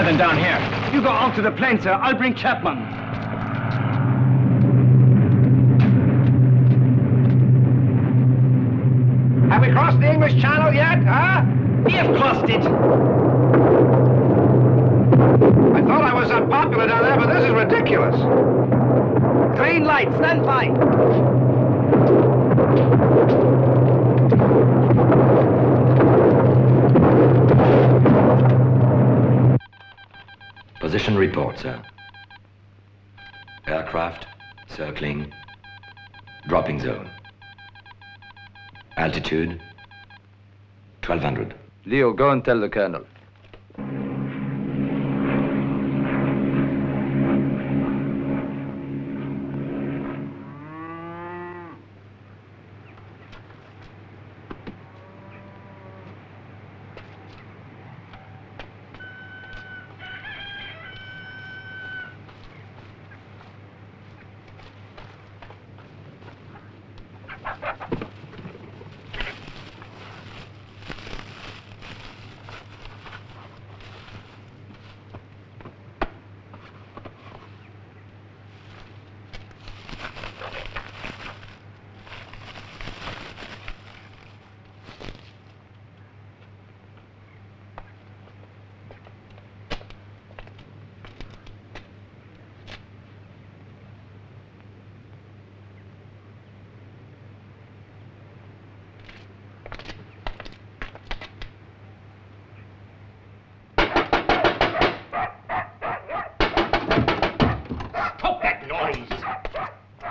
than down here. You go out to the plane, sir. I'll bring Chapman. Have we crossed the English Channel yet, huh? We have crossed it. I thought I was unpopular down there, but this is ridiculous. Green light, stand by. Position report, sir. Aircraft circling. Dropping zone. Altitude 1200. Leo, go and tell the colonel.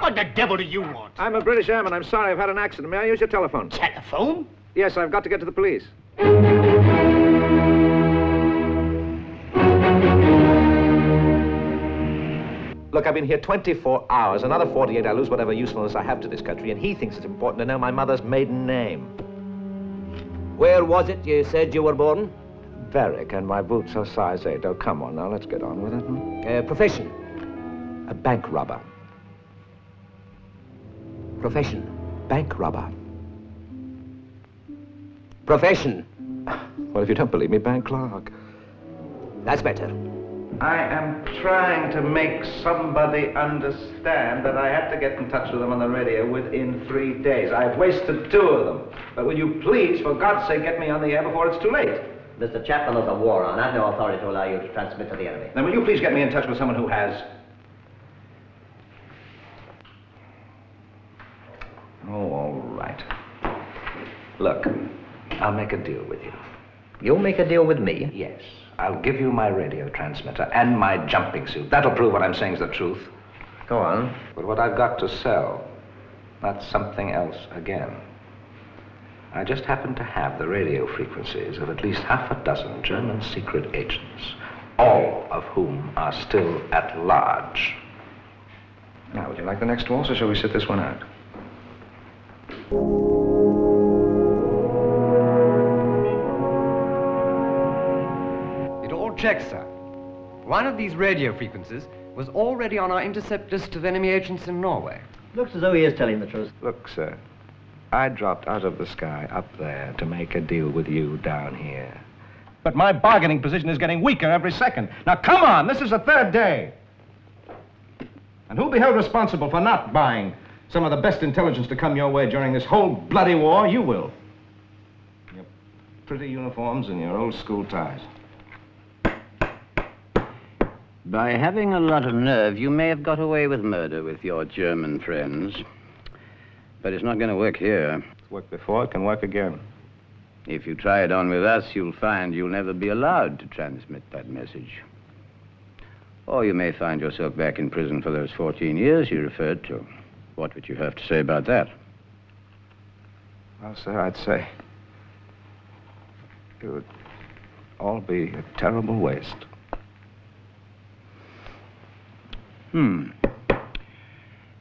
What the devil do you want? I'm a British airman. I'm sorry, I've had an accident. May I use your telephone? Telephone? Yes, I've got to get to the police. Look, I've been here 24 hours. Another 48, I lose whatever usefulness I have to this country, and he thinks it's important to know my mother's maiden name. Where was it you said you were born? Berwick, and my boots are size 8. Oh, come on now, let's get on with it. Profession? A bank robber. Profession? Bank robber. Profession? Well, if you don't believe me, bank clerk. That's better. I am trying to make somebody understand that I had to get in touch with them on the radio within 3 days. I've wasted 2 of them. But will you please, for God's sake, get me on the air before it's too late? Mr. Chapman has a war on. I have no authority to allow you to transmit to the enemy. Then will you please get me in touch with someone who has? Oh, all right. Look, I'll make a deal with you. You'll make a deal with me? Yes. I'll give you my radio transmitter and my jumping suit. That'll prove what I'm saying is the truth. Go on. But what I've got to sell, that's something else again. I just happen to have the radio frequencies of at least half a dozen German secret agents, all of whom are still at large. Now, would you like the next waltz, or shall we sit this one out? It all checks, sir. One of these radio frequencies was already on our intercept list of enemy agents in Norway. Looks as though he is telling the truth. Look, sir, I dropped out of the sky up there to make a deal with you down here. But my bargaining position is getting weaker every second. Now, come on, this is the 3rd day. And who'll be held responsible for not buying some of the best intelligence to come your way during this whole bloody war? You will. Your pretty uniforms and your old school ties. By having a lot of nerve, you may have got away with murder with your German friends. But it's not going to work here. It's worked before, it can work again. If you try it on with us, you'll find you'll never be allowed to transmit that message. Or you may find yourself back in prison for those 14 years you referred to. What would you have to say about that? Well, sir, I'd say it would all be a terrible waste.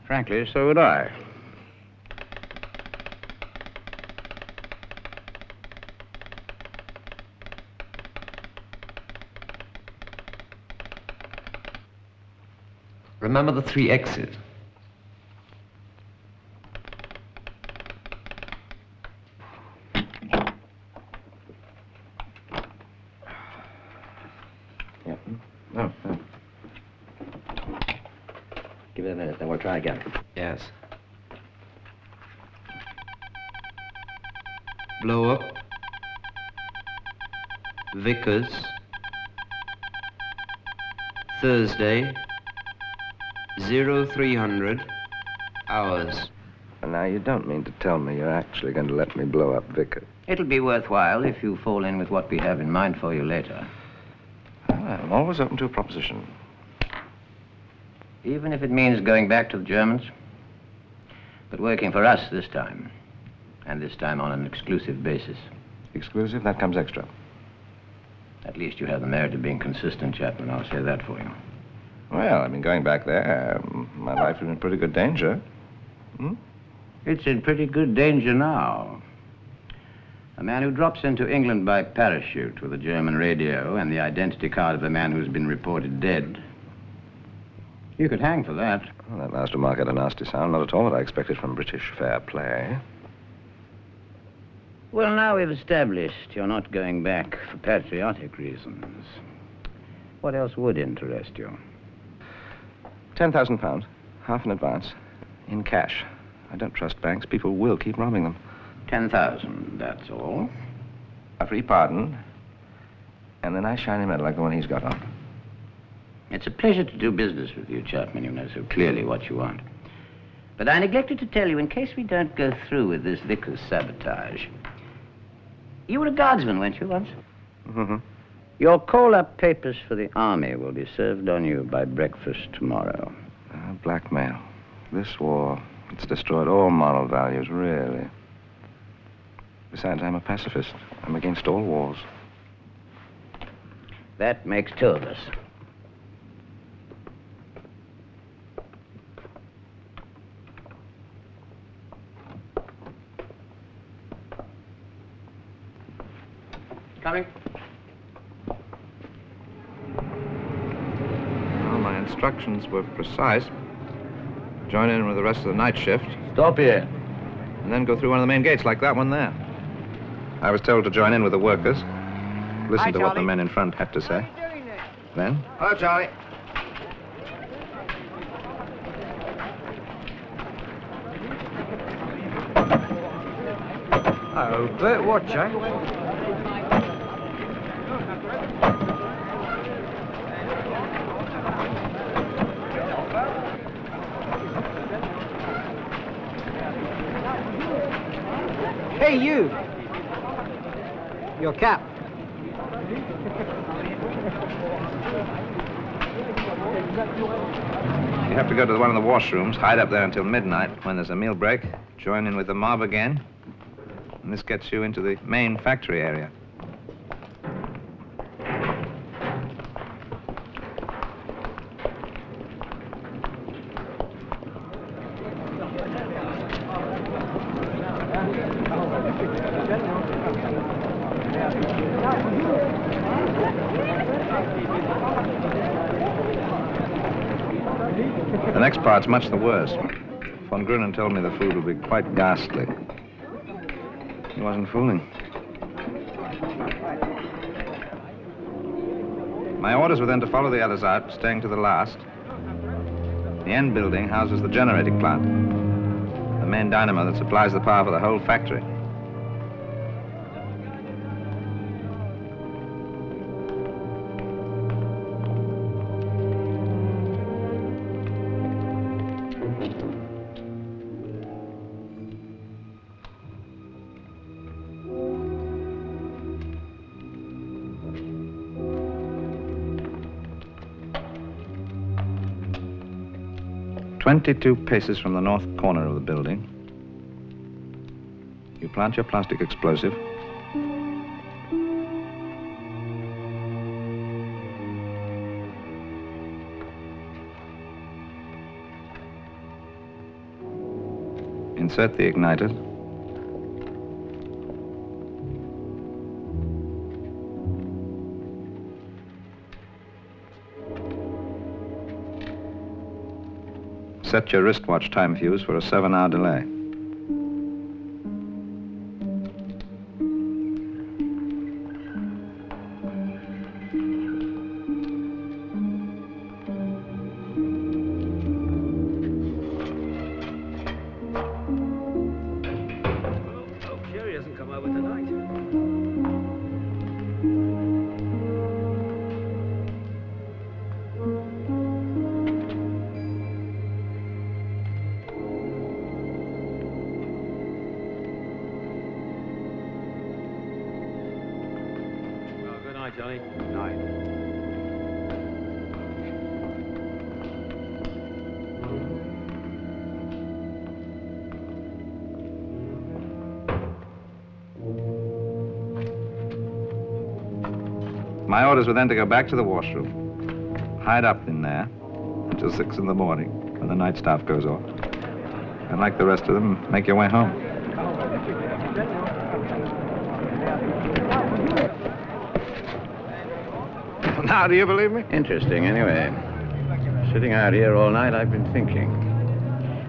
Frankly, so would I. Remember the 3 X's. Give it a minute, then we'll try again. Yes. Blow up. Vickers. Thursday. 0300 hours. And now you don't mean to tell me you're actually going to let me blow up Vickers. It'll be worthwhile if you fall in with what we have in mind for you later. Well, I'm always open to a proposition. Even if it means going back to the Germans. But working for us this time. And this time on an exclusive basis. Exclusive? That comes extra. At least you have the merit of being consistent, Chapman. I'll say that for you. Well, I mean, going back there, my life is in pretty good danger. Hmm? It's in pretty good danger now. A man who drops into England by parachute with a German radio and the identity card of a man who's been reported dead. You could hang for that. Well, that last remark had a nasty sound. Not at all what I expected from British fair play. Well, now we've established you're not going back for patriotic reasons. What else would interest you? £10,000, half in advance, in cash. I don't trust banks. People will keep robbing them. 10,000, that's all. A free pardon, and a nice shiny medal like the one he's got on. It's a pleasure to do business with you, Chapman. You know so clearly what you want. But I neglected to tell you, in case we don't go through with this Vickers sabotage. You were a guardsman, weren't you, once? Mm-hmm. Your call-up papers for the army will be served on you by breakfast tomorrow. Blackmail. This war, it's destroyed all moral values, really. Besides, I'm a pacifist. I'm against all wars. That makes two of us. Coming. Well, my instructions were precise. Join in with the rest of the night shift. Stop here. And then go through one of the main gates like that one there. I was told to join in with the workers. Listen to what the men in front had to say. Then? Hello, Charlie. Oh, Bert, watch, eh? Hey, you! Your cap. You have to go to one of the washrooms, hide up there until midnight. When there's a meal break, join in with the mob again. And this gets you into the main factory area. The next part's much the worst. Von Grunen told me the food would be quite ghastly. He wasn't fooling. My orders were then to follow the others out, staying to the last. The end building houses the generating plant, the main dynamo that supplies the power for the whole factory. "22 paces from the north corner of the building. You plant your plastic explosive. Insert the igniter. Set your wristwatch time fuse for a 7-hour delay. night, Johnny. Night. My orders were then to go back to the washroom, hide up in there until 6 in the morning when the night staff goes off. And like the rest of them, make your way home. Now, do you believe me? Interesting, anyway. Sitting out here all night, I've been thinking.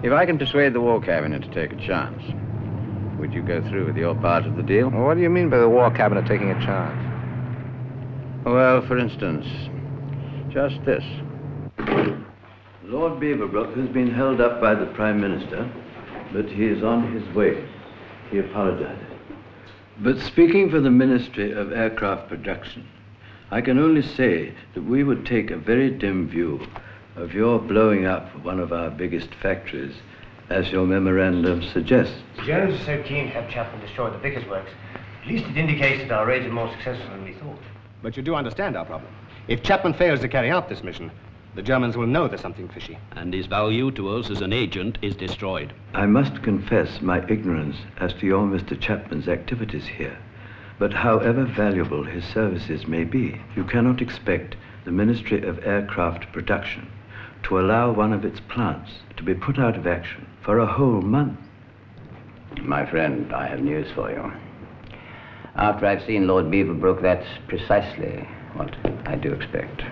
If I can persuade the War Cabinet to take a chance, would you go through with your part of the deal? Well, what do you mean by the War Cabinet taking a chance? Well, for instance, just this. Lord Beaverbrook has been held up by the Prime Minister, but he is on his way. He apologized. But speaking for the Ministry of Aircraft Production, I can only say that we would take a very dim view of your blowing up one of our biggest factories, as your memorandum suggests. The Germans are so keen to have Chapman destroy the Vickers works. At least it indicates that our raids are more successful than we thought. But you do understand our problem. If Chapman fails to carry out this mission, the Germans will know there's something fishy. And his value to us as an agent is destroyed. I must confess my ignorance as to your Mr. Chapman's activities here. But however valuable his services may be, you cannot expect the Ministry of Aircraft Production to allow one of its plants to be put out of action for a whole month. My friend, I have news for you. After I've seen Lord Beaverbrook, that's precisely what I do expect.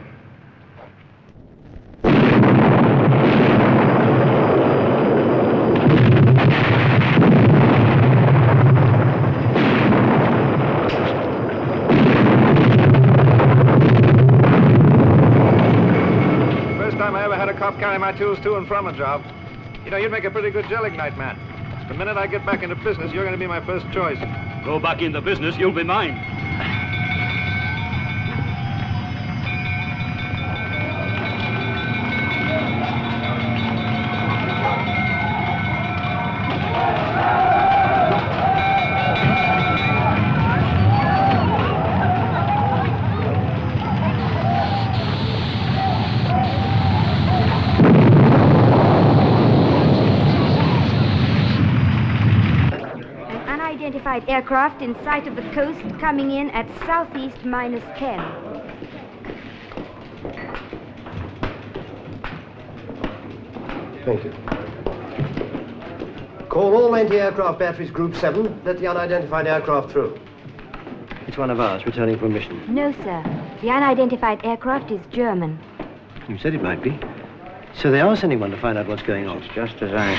First time I ever had a cop carry my tools to and from a job. You know, you'd make a pretty good Gelignite man. The minute I get back into business, you're going to be my first choice. Go back into business, you'll be mine. Unidentified aircraft in sight of the coast coming in at southeast -10. Thank you. Call all anti-aircraft batteries Group 7. Let the unidentified aircraft through. It's one of ours returning from mission. No, sir. The unidentified aircraft is German. You said it might be. So they are sending one to find out what's going on. It's just as I...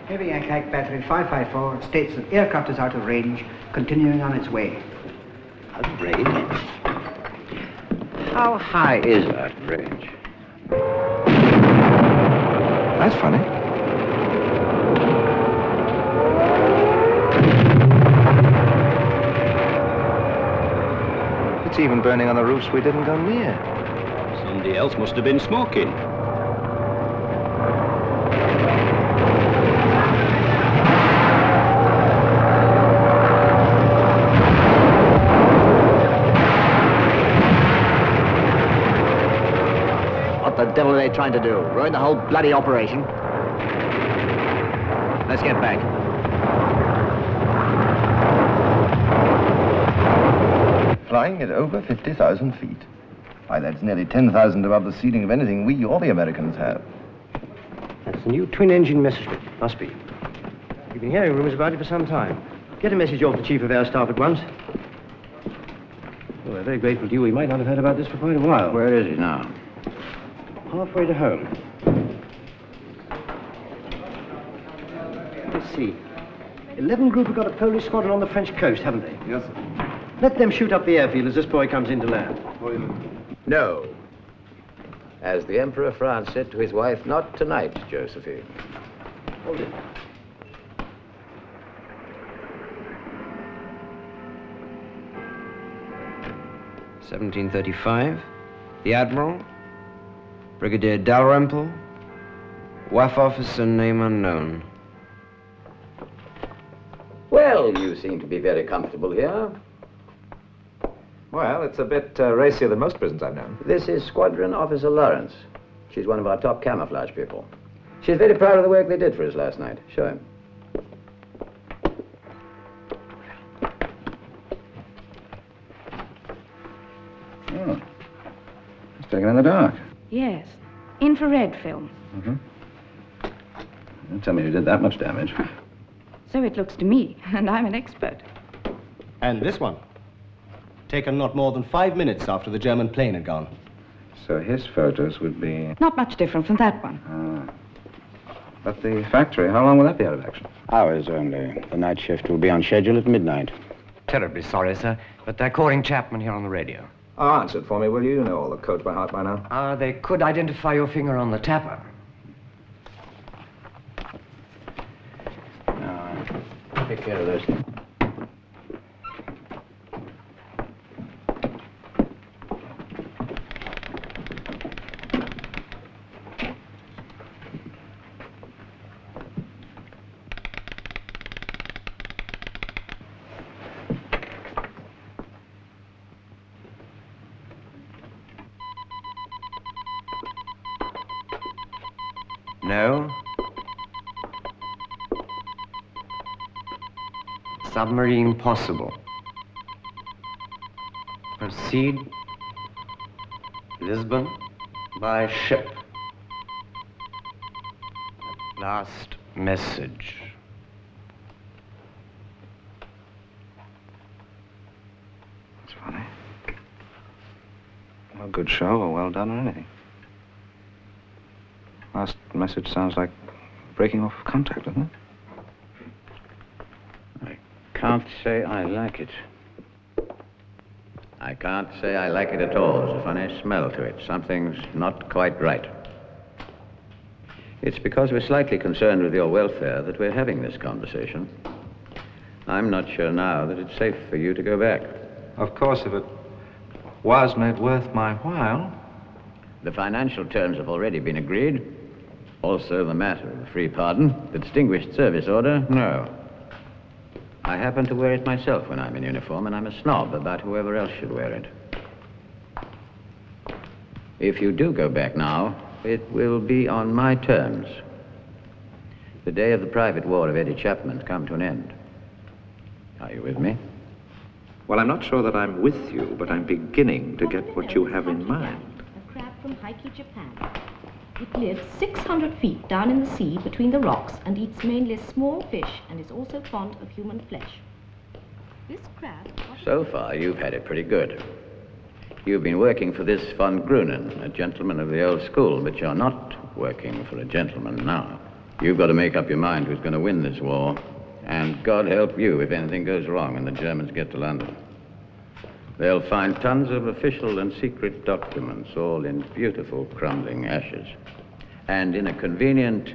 Heavy Yankite battery 554 states that aircraft is out of range, continuing on its way. Out of range? How high is that range? That's funny. It's even burning on the roofs we didn't go near. Somebody else must have been smoking. What the devil are they trying to do? Ruin the whole bloody operation? Let's get back. Flying at over 50,000 feet. Why, that's nearly 10,000 above the ceiling of anything we or the Americans have. That's the new twin-engine Messerschmitt. Must be. You've been hearing rumors about it for some time. Get a message off the Chief of Air Staff at once. Well, we're very grateful to you. We might not have heard about this for quite a while. Where is he now? Halfway to home. Let's see. 11 Group have got a Polish squadron on the French coast, haven't they? Yes, sir. Let them shoot up the airfield as this boy comes in to land. No. As the Emperor of France said to his wife, not tonight, Josephine. Hold it. (1735), the Admiral, Brigadier Dalrymple, WAF officer, name unknown. Well, you seem to be very comfortable here. Well, it's a bit racier than most prisons I've known. This is Squadron Officer Lawrence. She's one of our top camouflage people. She's very proud of the work they did for us last night. Show him. Oh. It's taken in the dark. Yes. Infrared film. Mm-hmm. Don't tell me you did that much damage. So it looks to me, and I'm an expert. And this one? Taken not more than 5 minutes after the German plane had gone. So his photos would be... Not much different from that one. But the factory, how long will that be out of action? Hours only. The night shift will be on schedule at midnight. Terribly sorry, sir, but they're calling Chapman here on the radio. Oh, answer it for me, will you? You know all the codes by heart by now. They could identify your finger on the tapper. Take care of those things. No. Submarine possible. Proceed. Lisbon by ship. Last message. It's funny. No good show or well done or anything. Last message sounds like breaking off contact, doesn't it? Can't say I like it. I can't say I like it at all. There's a funny smell to it. Something's not quite right. It's because we're slightly concerned with your welfare that we're having this conversation. I'm not sure now that it's safe for you to go back. Of course, if it was made worth my while. The financial terms have already been agreed. Also the matter of the free pardon. The distinguished service order, no. I happen to wear it myself when I'm in uniform, and I'm a snob about whoever else should wear it. If you do go back now, it will be on my terms. The day of the private war of Eddie Chapman's come to an end. Are you with me? Well, I'm not sure that I'm with you, but I'm beginning to get what you have in mind. A crab from Heike, Japan. It lives 600 feet down in the sea between the rocks and eats mainly small fish and is also fond of human flesh. This crab... So far, you've had it pretty good. You've been working for this von Grunen, a gentleman of the old school, but you're not working for a gentleman now. You've got to make up your mind who's going to win this war. And God help you if anything goes wrong and the Germans get to London. They'll find tons of official and secret documents, all in beautiful crumbling ashes. And in a convenient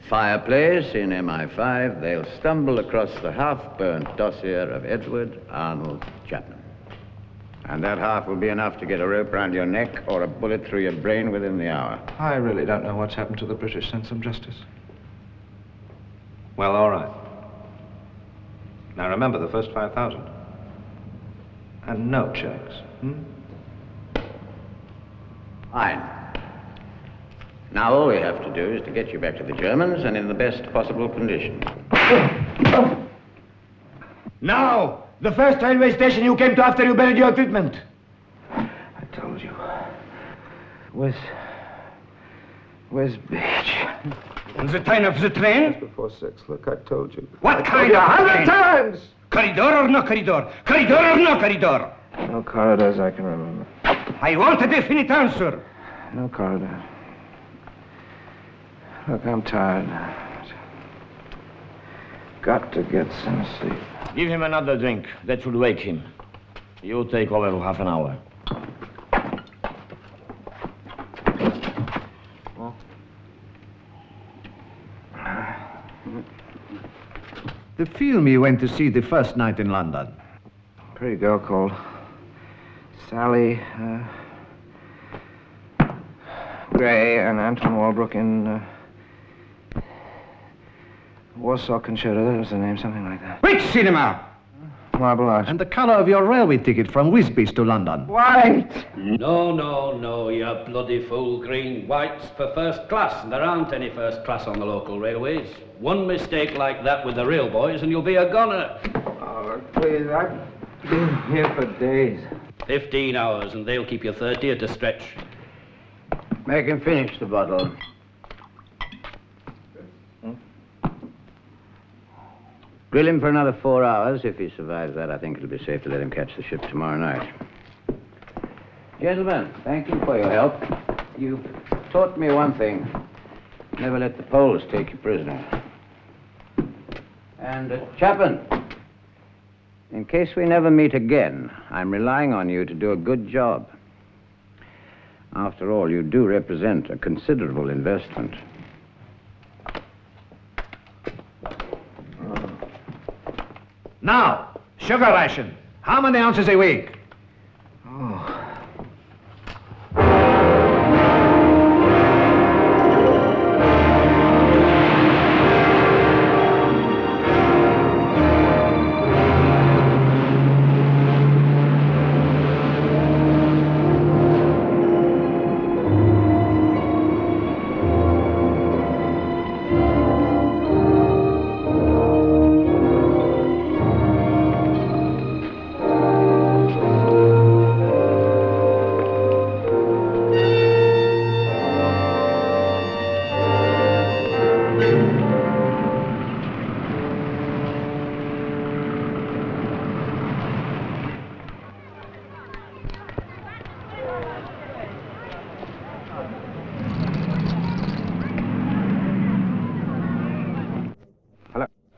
fireplace in MI5, they'll stumble across the half-burnt dossier of Edward Arnold Chapman. And that half will be enough to get a rope round your neck or a bullet through your brain within the hour. I really don't know what's happened to the British sense of justice. Well, all right. Now remember the first 5,000. And no checks, Fine. Now all we have to do is to get you back to the Germans and in the best possible condition. Now! The first railway station you came to after you buried your equipment. I told you. Where's Beach? And the time of the train? Just before 6. Look, I told you. What kind of 100 times! Corridor or no corridor? Corridor or no corridor? No corridors I can remember. I want a definite answer. No corridor. Look, I'm tired. Got to get some sleep. Give him another drink. That should wake him. You take over for half an hour. The film you went to see the first night in London. Pretty girl called Sally Gray and Anton Walbrook in Warsaw Concerto, that was the name, something like that. Which cinema? Marble Arch. And the colour of your railway ticket from Wisbeach to London. White! No, no, no, you bloody fool. Green. White's for first class, and there aren't any first class on the local railways. One mistake like that with the rail boys and you'll be a goner. Oh, please, I've been here for days. 15 hours, and they'll keep you 30 at a stretch. Make him finish the bottle. Grill him for another 4 hours. If he survives that, I think it'll be safe to let him catch the ship tomorrow night. Gentlemen, thank you for your help. You've taught me one thing. Never let the Poles take you prisoner. And, Chapman, in case we never meet again, I'm relying on you to do a good job. After all, you do represent a considerable investment. Now, sugar ration. How many ounces a week?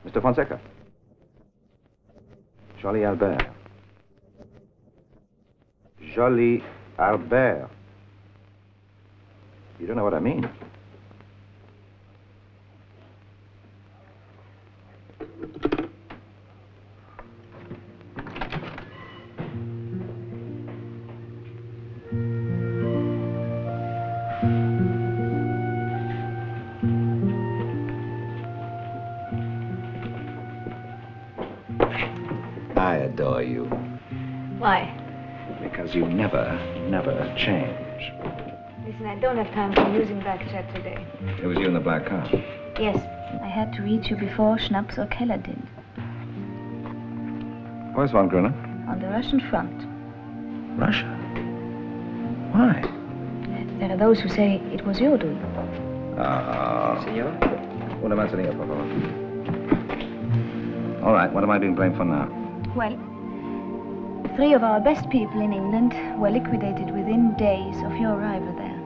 Mr. Fonseca. Jolly Albert. Jolly Albert. You don't know what I mean. I adore you. Why? Because you never change. Listen, I don't have time for amusing backchat today. It was you in the black car. Yes, I had to reach you before Schnaps or Keller did. Where's Von Gruner? On the Russian front. Russia? Why? There are those who say it was your doing. Senor? Una manzanilla, por favor. All right, what am I being blamed for now? Well, 3 of our best people in England were liquidated within days of your arrival there.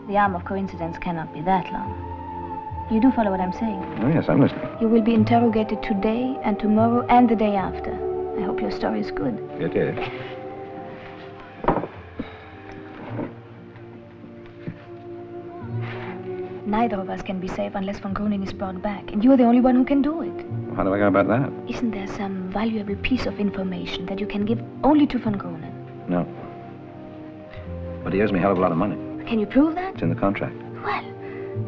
The arm of coincidence cannot be that long. You do follow what I'm saying? Oh, yes, I'm listening. You will be interrogated today and tomorrow and the day after. I hope your story is good. It is. Neither of us can be safe unless Von Gruning is brought back, and you're the only one who can do it. How do I go about that? Isn't there some valuable piece of information that you can give only to Von Gruning? No. But he owes me a hell of a lot of money. Can you prove that? It's in the contract. Well,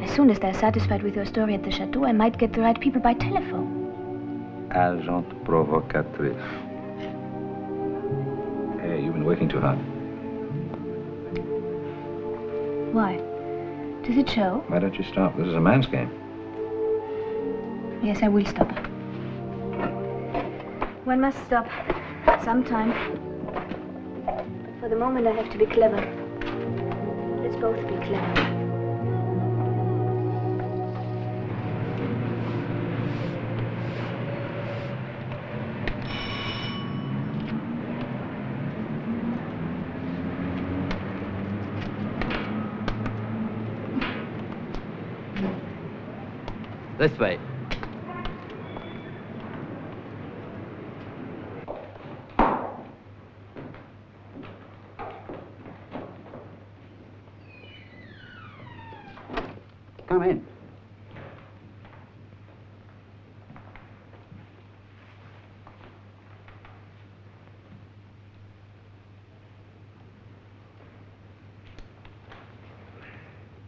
as soon as they're satisfied with your story at the chateau, I might get the right people by telephone. Agent provocatrice. Hey, you've been working too hard. Why? Does it show? Why don't you stop? This is a man's game. Yes, I will stop. One must stop. Sometime. For the moment, I have to be clever. Let's both be clever. This way. Come in.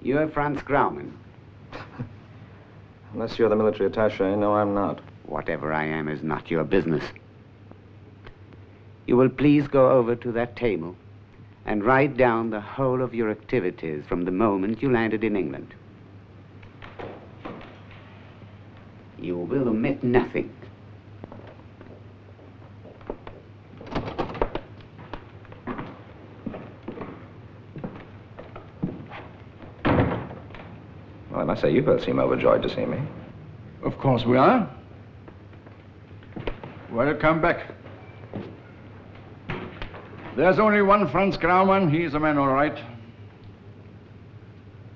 You're Franz Grauman. Unless you're the military attaché, no, I'm not. Whatever I am is not your business. You will please go over to that table and write down the whole of your activities from the moment you landed in England. You will omit nothing. Well, I must say, you both seem overjoyed to see me. Of course we are. Welcome back. There's only one Franz Graumann. He's a man all right.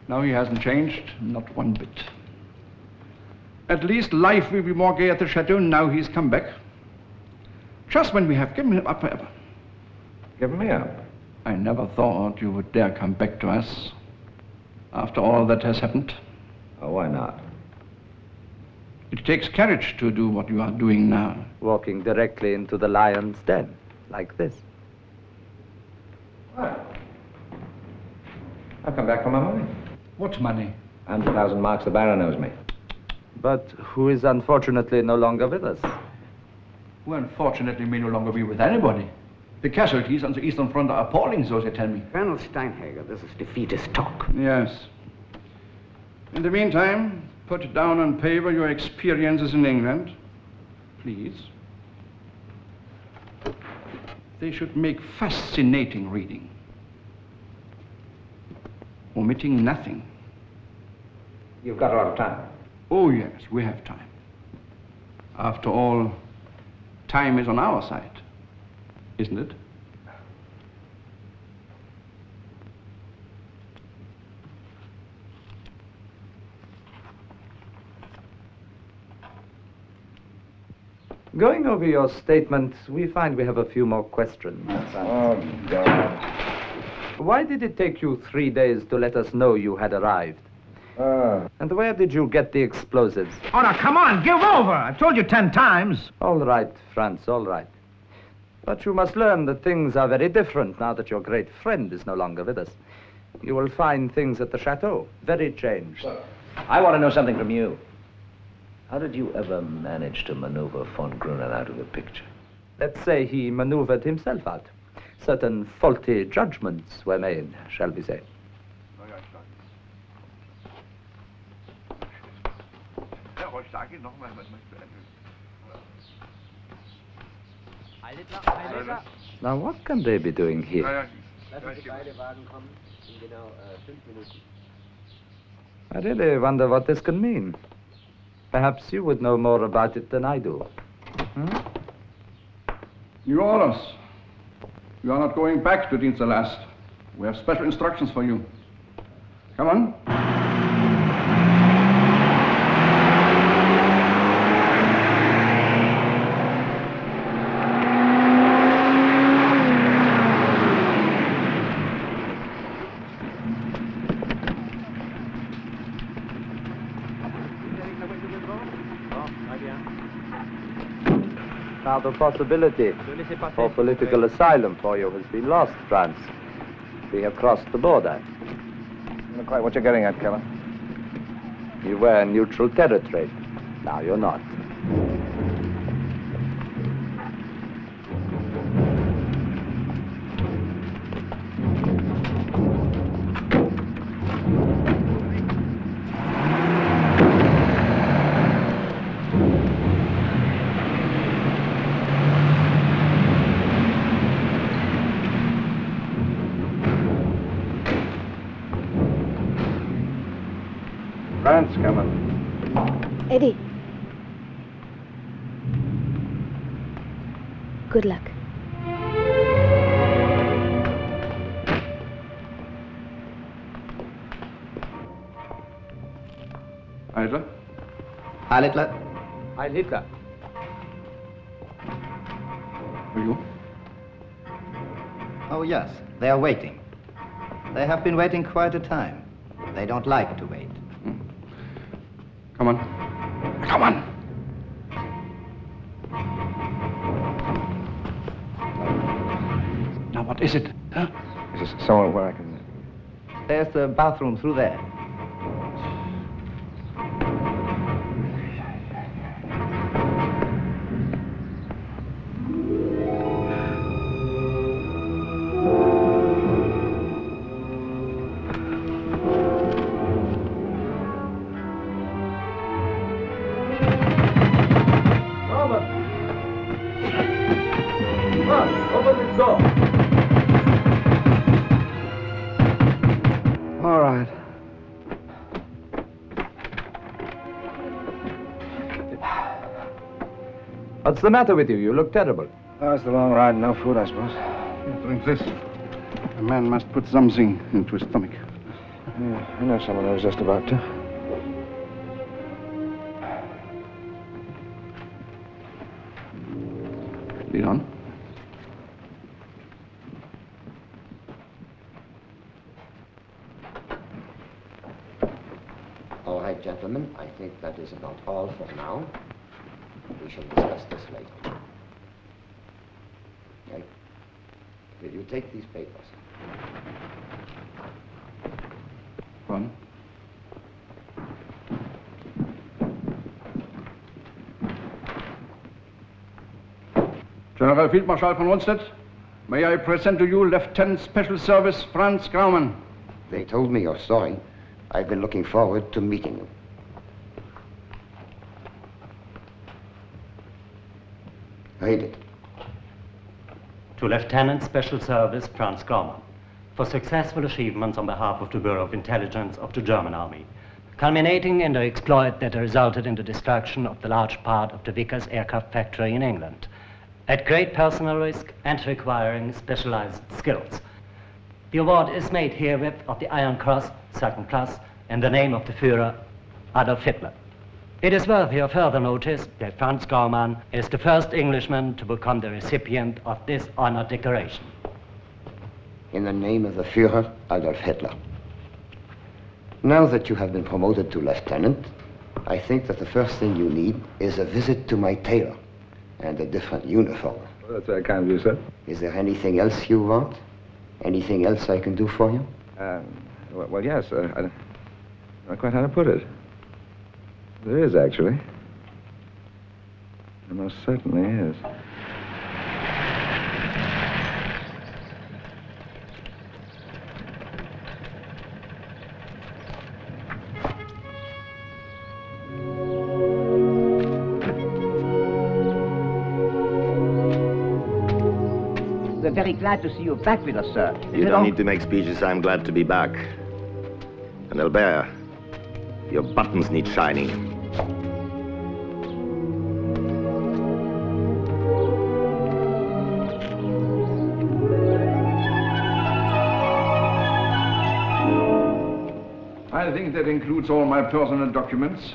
No, he hasn't changed, not one bit. At least life will be more gay at the chateau now he's come back. Just when we have given him up forever. Given me up? I never thought you would dare come back to us after all that has happened. Oh, why not? It takes courage to do what you are doing now. Walking directly into the lion's den, like this. What? I've come back for my money. What money? 100,000 marks, the Baron owes me. But who is unfortunately no longer with us. Who unfortunately may no longer be with anybody. The casualties on the Eastern Front are appalling, so they tell me. Colonel Steinhager, this is defeatist talk. Yes. In the meantime, put down on paper your experiences in England, please. They should make fascinating reading. Omitting nothing. You've got a lot of time. Oh, yes, we have time. After all, time is on our side, isn't it? Going over your statement, we find we have a few more questions. Oh, God. Why did it take you 3 days to let us know you had arrived? And where did you get the explosives? Oh, now, come on, give over. I've told you 10 times. All right, Franz, all right. But you must learn that things are very different now that your great friend is no longer with us. You will find things at the chateau very changed. I want to know something from you. How did you ever manage to maneuver von Grunen out of the picture? Let's say he maneuvered himself out. Certain faulty judgments were made, shall we say. Now, what can they be doing here? I really wonder what this can mean. Perhaps you would know more about it than I do. New orders. You are not going back to Dienstverlast. We have special instructions for you. Come on. Now the possibility for political asylum for you has been lost, Franz. We have crossed the border. I don't know quite what you're getting at, Keller. You were in neutral territory. Now you're not. France, come on. Eddie. Good luck. Hitler? Heil Hitler. Heil Hitler. Are you? Oh, yes. They are waiting. They have been waiting quite a time. They don't like to wait. Come on. Come on! Now, what is it? Huh? Is this somewhere where I can... There's the bathroom through there. What's the matter with you? You look terrible. Oh, it's the long ride and no food, I suppose. Here, drink this. A man must put something into his stomach. Yeah, I know someone who's just about to. Lead on. All right, gentlemen, I think that is about all for now. We shall discuss this later. Okay. Will you take these papers? One. General Field Marshal von Rundstedt, may I present to you Lieutenant Special Service Franz Graumann. They told me your story. I've been looking forward to meeting you. Read it. To Lieutenant Special Service Franz Graumann, for successful achievements on behalf of the Bureau of Intelligence of the German Army, culminating in the exploit that resulted in the destruction of the large part of the Vickers aircraft factory in England, at great personal risk and requiring specialized skills. The award is made herewith of the Iron Cross, 2nd class, in the name of the Führer, Adolf Hitler. It is worthy of further notice that Franz Graumann is the first Englishman to become the recipient of this honored decoration. In the name of the Führer, Adolf Hitler. Now that you have been promoted to lieutenant, I think that the first thing you need is a visit to my tailor and a different uniform. Well, that's very kind of you, sir. Is there anything else you want? Anything else I can do for you? Well, yes. I don't know quite how to put it. There is, actually. There most certainly is. We're very glad to see you back with us, sir. You don't need to make speeches. I'm glad to be back. And Albert, your buttons need shining. I think that includes all my personal documents.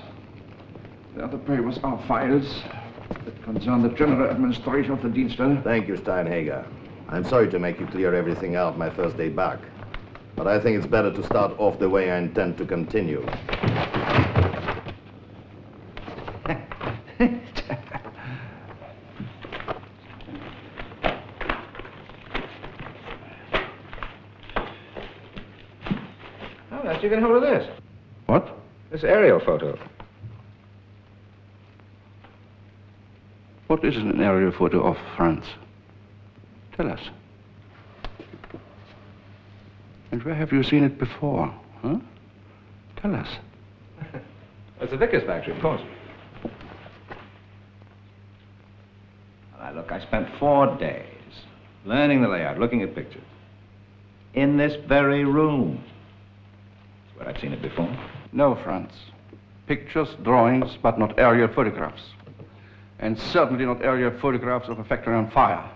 The other papers are files that concern the general administration of the Dienststelle. Thank you, Steinhager. I'm sorry to make you clear everything out my first day back. But I think it's better to start off the way I intend to continue. How did you get hold of this? What? This aerial photo. What is an aerial photo of France? Tell us. And where have you seen it before, huh? Tell us. It's the Vickers factory, of course. Now, look, I spent 4 days learning the layout, looking at pictures. In this very room. That's where I've seen it before. No, Franz. Pictures, drawings, but not aerial photographs. And certainly not aerial photographs of a factory on fire.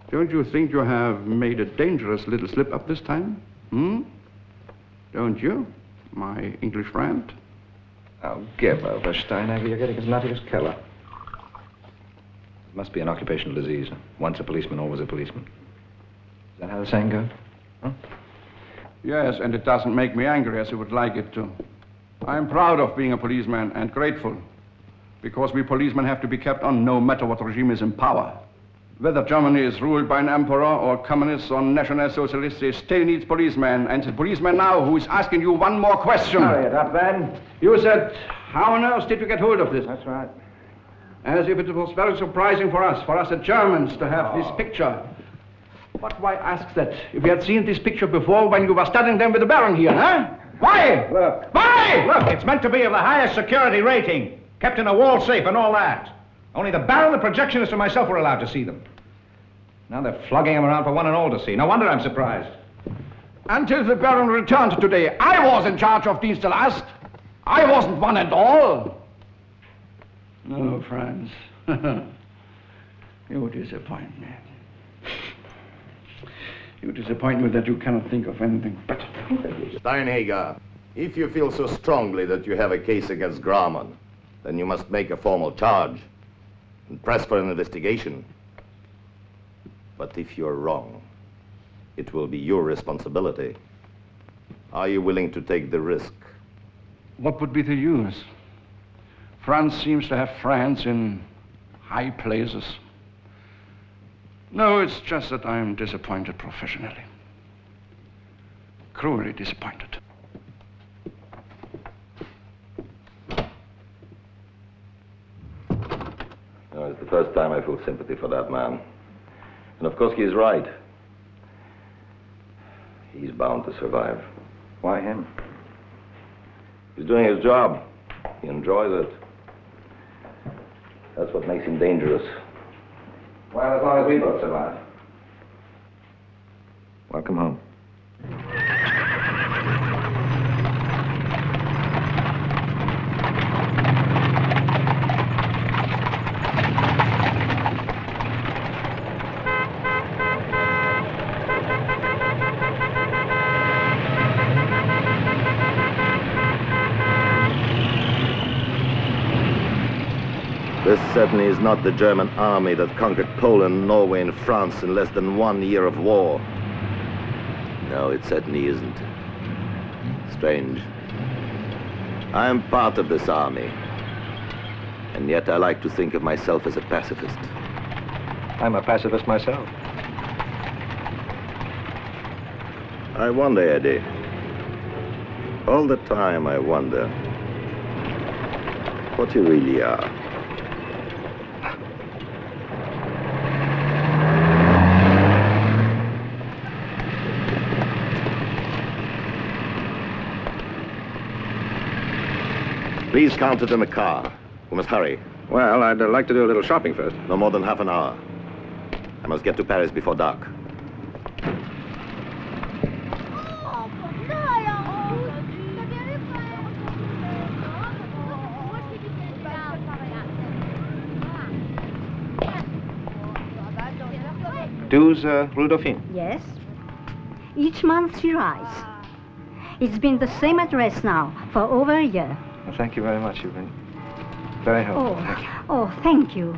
Don't you think you have made a dangerous little slip-up this time? Hmm? Don't you, my English friend? Oh, give over, Steinhager. You're getting as nutty as Keller. It must be an occupational disease. Once a policeman, always a policeman. Is that how the saying goes? Huh? Yes, and it doesn't make me angry as you would like it to. I'm proud of being a policeman and grateful. Because we policemen have to be kept on no matter what regime is in power. Whether Germany is ruled by an emperor or communists or national socialists, they still needs policemen. And it's a policeman now who is asking you one more question. Hurry it up, then. You said, how on earth did you get hold of this? That's right. As if it was very surprising for us the Germans, to have this picture. But why ask that? If you had seen this picture before when you were studying them with the Baron here, huh? Why? Look. Why? Look, it's meant to be of the highest security rating. Kept in a wall safe and all that. Only the Baron, the projectionist, and myself were allowed to see them. Now they're flogging them around for one and all to see. No wonder I'm surprised. Until the Baron returned today, I was in charge of Dienststelle. I wasn't one and all. No, Franz. You disappoint me. You disappoint me that you cannot think of anything better. Steinhager, if you feel so strongly that you have a case against Grauman, then you must make a formal charge and press for an investigation. But if you're wrong, it will be your responsibility. Are you willing to take the risk? What would be the use? Franz seems to have friends in high places. No, it's just that I'm disappointed professionally. Cruelly disappointed. It's the first time I feel sympathy for that man. And of course he is right. He's bound to survive. Why him? He's doing his job. He enjoys it. That's what makes him dangerous. Well, as long as we both survive. Welcome home. This certainly is not the German army that conquered Poland, Norway, and France in less than 1 year of war. No, it certainly isn't. Strange. I am part of this army. And yet I like to think of myself as a pacifist. I'm a pacifist myself. I wonder, Eddie. All the time I wonder what you really are. Please count it in the car. We must hurry. Well, I'd like to do a little shopping first. No more than half an hour. I must get to Paris before dark. Douze Rue Dauphine. Yes. Each month she writes. It's been the same address now for over a year. Well, thank you very much. You've been very helpful. Thank you.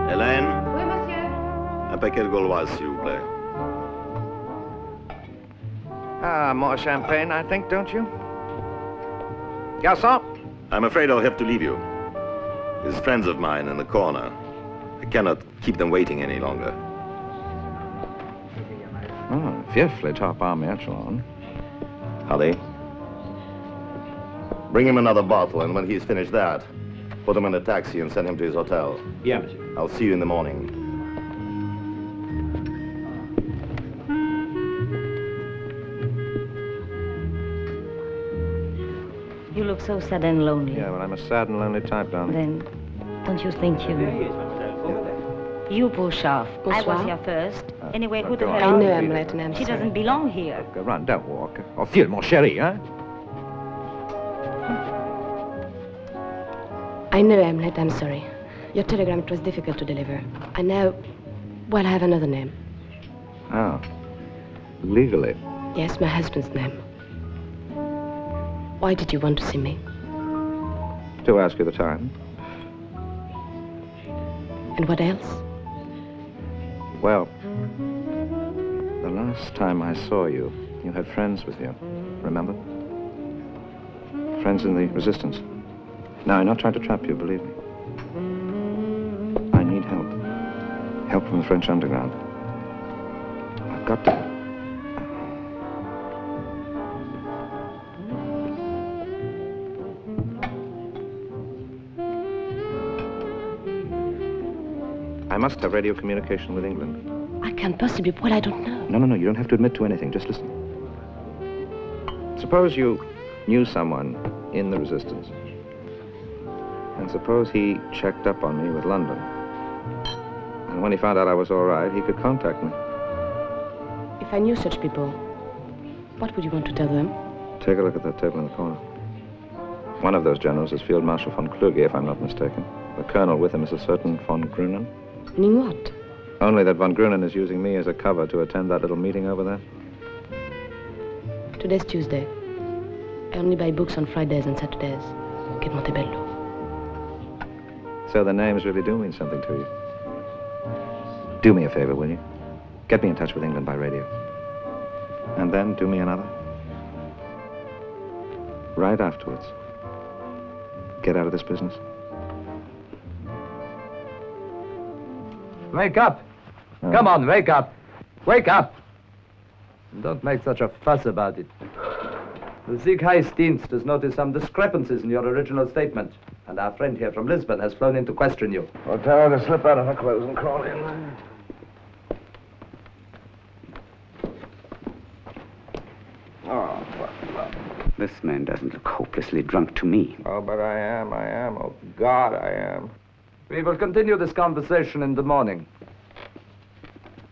Hélène? Oui, monsieur. Un paquet de Gauloises, s'il vous plaît. Ah, more champagne, I think, don't you? Garçon? I'm afraid I'll have to leave you. There's friends of mine in the corner. I cannot keep them waiting any longer. Oh, fearfully top army echelon. Hardy, bring him another bottle, and when he's finished that, put him in a taxi and send him to his hotel. Yeah, monsieur. I'll see you in the morning. You look so sad and lonely. Yeah, well, I'm a sad and lonely type, darling. Then, don't you think you push off? I was here first. Anyway, who the hell I are know you? I'm Lieutenant. She doesn't belong here. Go run, don't walk. Oh, file, mon chéri, hein? I know, Hamlet, I'm sorry. Your telegram, it was difficult to deliver. I now, well, I have another name. Oh. Legally? Yes, my husband's name. Why did you want to see me? To ask you the time. And what else? Well, the last time I saw you, you had friends with you. Remember? Friends in the resistance. Now, I'm not trying to trap you, believe me. I need help. Help from the French underground. I've got to... I must have radio communication with England. I can't possibly, well, I don't know. No, you don't have to admit to anything. Just listen. Suppose you knew someone in the resistance. And suppose he checked up on me with London. And when he found out I was all right, he could contact me. If If I knew such people, what would you want to tell them? Take a look at that table in the corner. One of those generals is Field Marshal von Kluge, if I'm not mistaken. The colonel with him is a certain von Grunen. Meaning what? Only that von Grunen is using me as a cover to attend that little meeting over there. Today's Tuesday. I only buy books on Fridays and Saturdays. Che Montebello. So the names really do mean something to you. Do me a favor, will you? Get me in touch with England by radio. And then do me another. Right afterwards. Get out of this business. Wake up! Come on, wake up! Wake up! And don't make such a fuss about it. The Sicherheitsdienst has noticed some discrepancies in your original statement, and our friend here from Lisbon has flown in to question you. Well, tell her to slip out of her clothes and crawl in. Oh, this man doesn't look hopelessly drunk to me. Oh, but I am. Oh, God, I am. We will continue this conversation in the morning.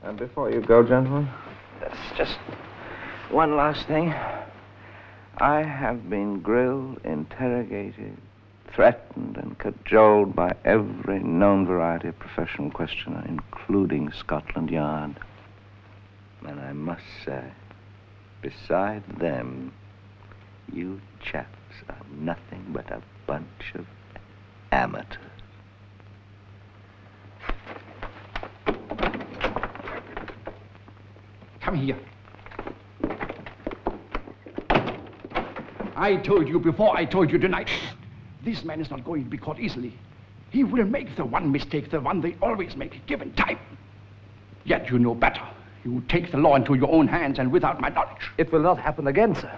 And before you go, gentlemen, That's just one last thing. I have been grilled, interrogated, threatened, and cajoled by every known variety of professional questioner, including Scotland Yard. And I must say, beside them, you chaps are nothing but a bunch of amateurs. Come here. I told you before, I told you tonight. This man is not going to be caught easily. He will make the one mistake, the one they always make, given time. Yet you know better. You take the law into your own hands and without my knowledge. it will not happen again, sir.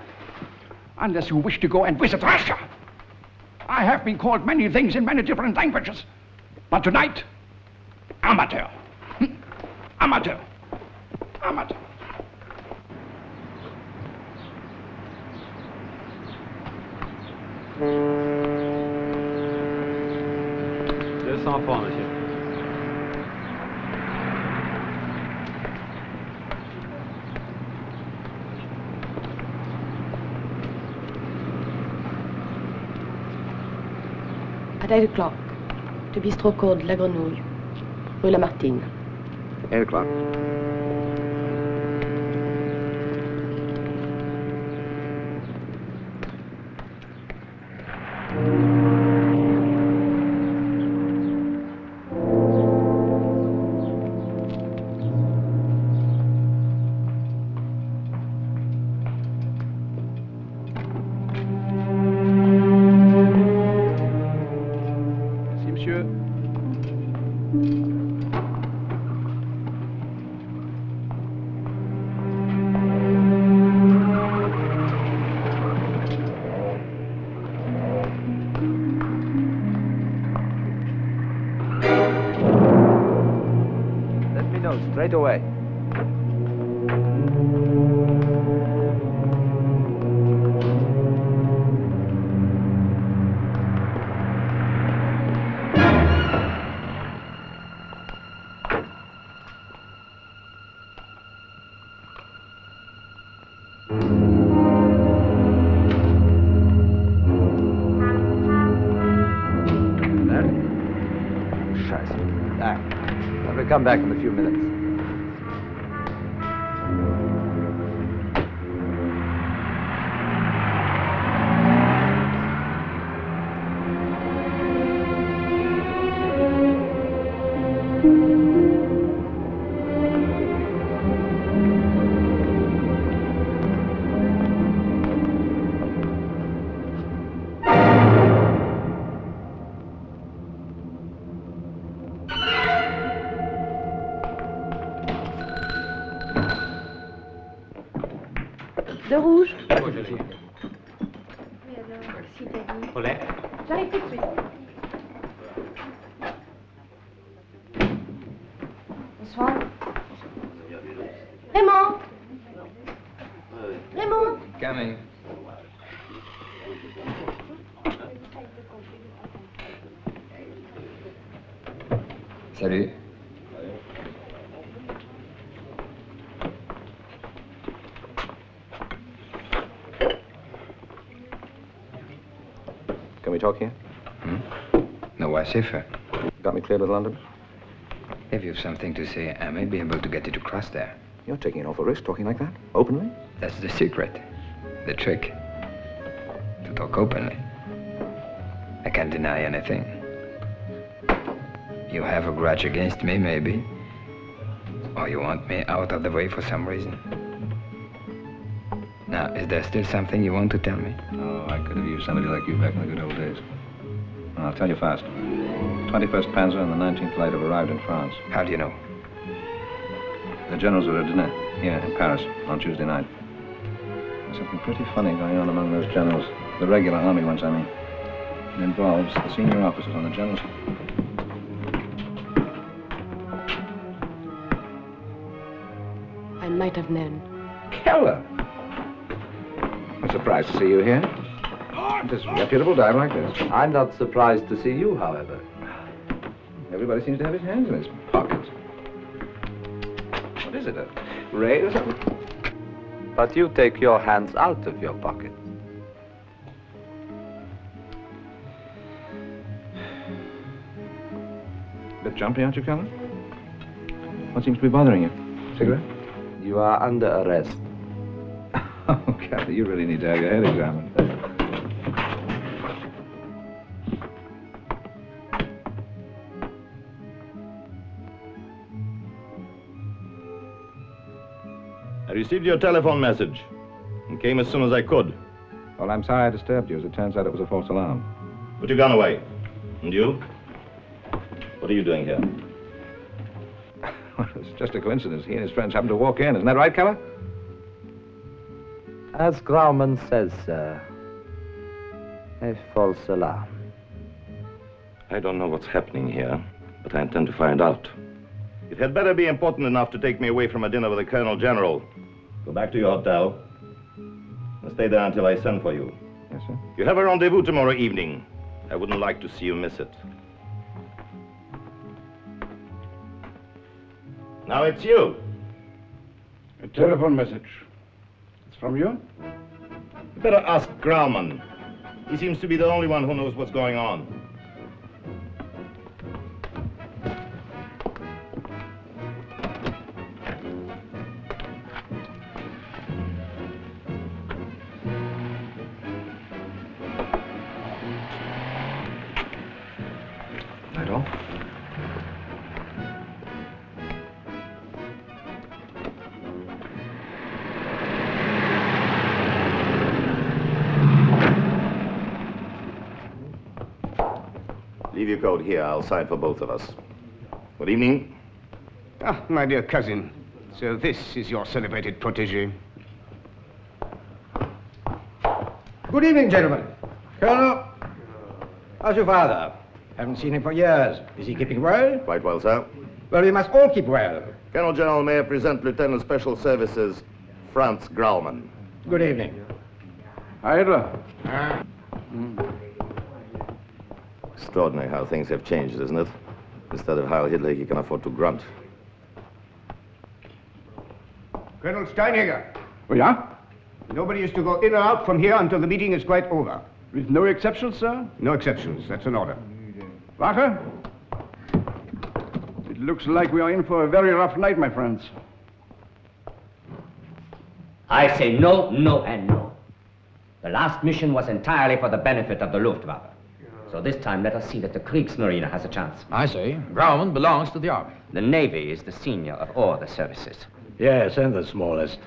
Unless you wish to go and visit Russia. I have been called many things in many different languages. But tonight, amateur. Amateur. Amateur. 200 francs, monsieur. At 8 o'clock, the bistro called La Grenouille, Rue Lamartine. 8 o'clock. Straight away. Scheiße. I will come back in a few minutes. De rouge. Paulet. J'arrive tout de suite. Bonsoir. Raymond. Raymond. Coming. Salut. talk here? No, why safer? Got me cleared with London? If you've something to say, I may be able to get you to cross there. You're taking an awful risk talking like that, openly? That's the secret, the trick. To talk openly. I can't deny anything. You have a grudge against me, maybe. Or you want me out of the way for some reason. Now, is there still something you want to tell me? Oh, I could have used somebody like you back in the good old days. Well, I'll tell you fast. 21st Panzer and the 19th Light have arrived in France. How do you know? The generals were at dinner here in Paris on Tuesday night. There's something pretty funny going on among those generals. The regular army ones, I mean. It involves the senior officers on the generals. I might have known. Keller! I'm surprised to see you here. This reputable dive like this. I'm not surprised to see you, however. Everybody seems to have his hands in his pockets. What is it, a raid or something? But you take your hands out of your pockets. Bit jumpy, aren't you, Keller? What seems to be bothering you? Cigarette? You are under arrest. Oh, Kathy, you really need to have your head examined. I received your telephone message and came as soon as I could. Well, I'm sorry I disturbed you. As it turns out, it was a false alarm. Put your gun away. And you? What are you doing here? Well, it's just a coincidence. He and his friends happened to walk in. Isn't that right, Keller? As Grauman says, sir, a false alarm. I don't know what's happening here, but I intend to find out. It had better be important enough to take me away from a dinner with the Colonel General. Go back to your hotel and stay there until I send for you. Yes, sir. You have a rendezvous tomorrow evening. I wouldn't like to see you miss it. Now it's you. A telephone message. It's from you? You better ask Grauman. He seems to be the only one who knows what's going on. Right on. Leave your coat here. I'll sign for both of us. Good evening. Ah, my dear cousin. So this is your celebrated protégé. Good evening, gentlemen. Colonel, how's your father? Haven't seen him for years. Is he keeping well? Quite well, sir. Well, we must all keep well. Colonel General, may I present Lieutenant Special Services Franz Grauman. Good evening. Idler. Extraordinary how things have changed, isn't it? Instead of Heil Hitler, he can afford to grunt. Colonel Steinegger. Oh, yeah? Nobody is to go in or out from here until the meeting is quite over. With no exceptions, sir? No exceptions. That's an order. Wache? It looks like we are in for a very rough night, my friends. I say no, no, and no. The last mission was entirely for the benefit of the Luftwaffe. So this time, let us see that the Kriegsmarine has a chance. I say, Grauman belongs to the Army. The Navy is the senior of all the services. Yes, and the smallest.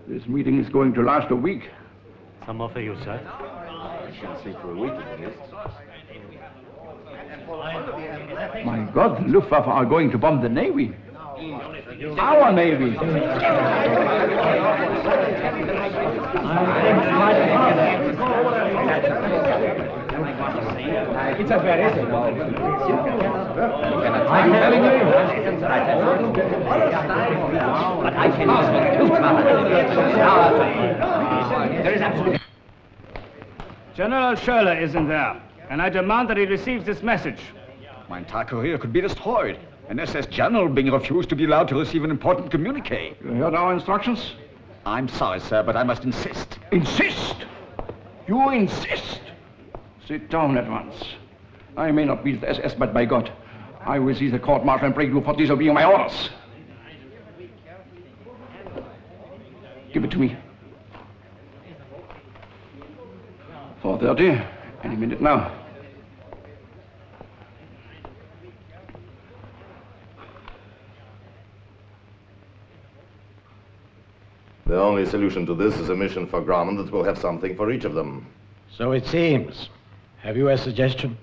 This meeting is going to last a week. Some more for you, sir. I can't sleep for a week at least. My God, the Luftwaffe are going to bomb the Navy. Our Navy. It's a very simple. I'm telling you. But I cannot speak. There is absolutely... General Schöller isn't there, and I demand that he receives this message. My entire career could be destroyed. An SS general being refused to be allowed to receive an important communique. You heard our instructions? I'm sorry, sir, but I must insist. Insist? You insist? Sit down at once. I may not be the SS, but by God, I will see the court-martial and break you for disobeying my orders. Give it to me. 4:30, any minute now. The only solution to this is a mission for Grauman that will have something for each of them. So it seems. Have you a suggestion?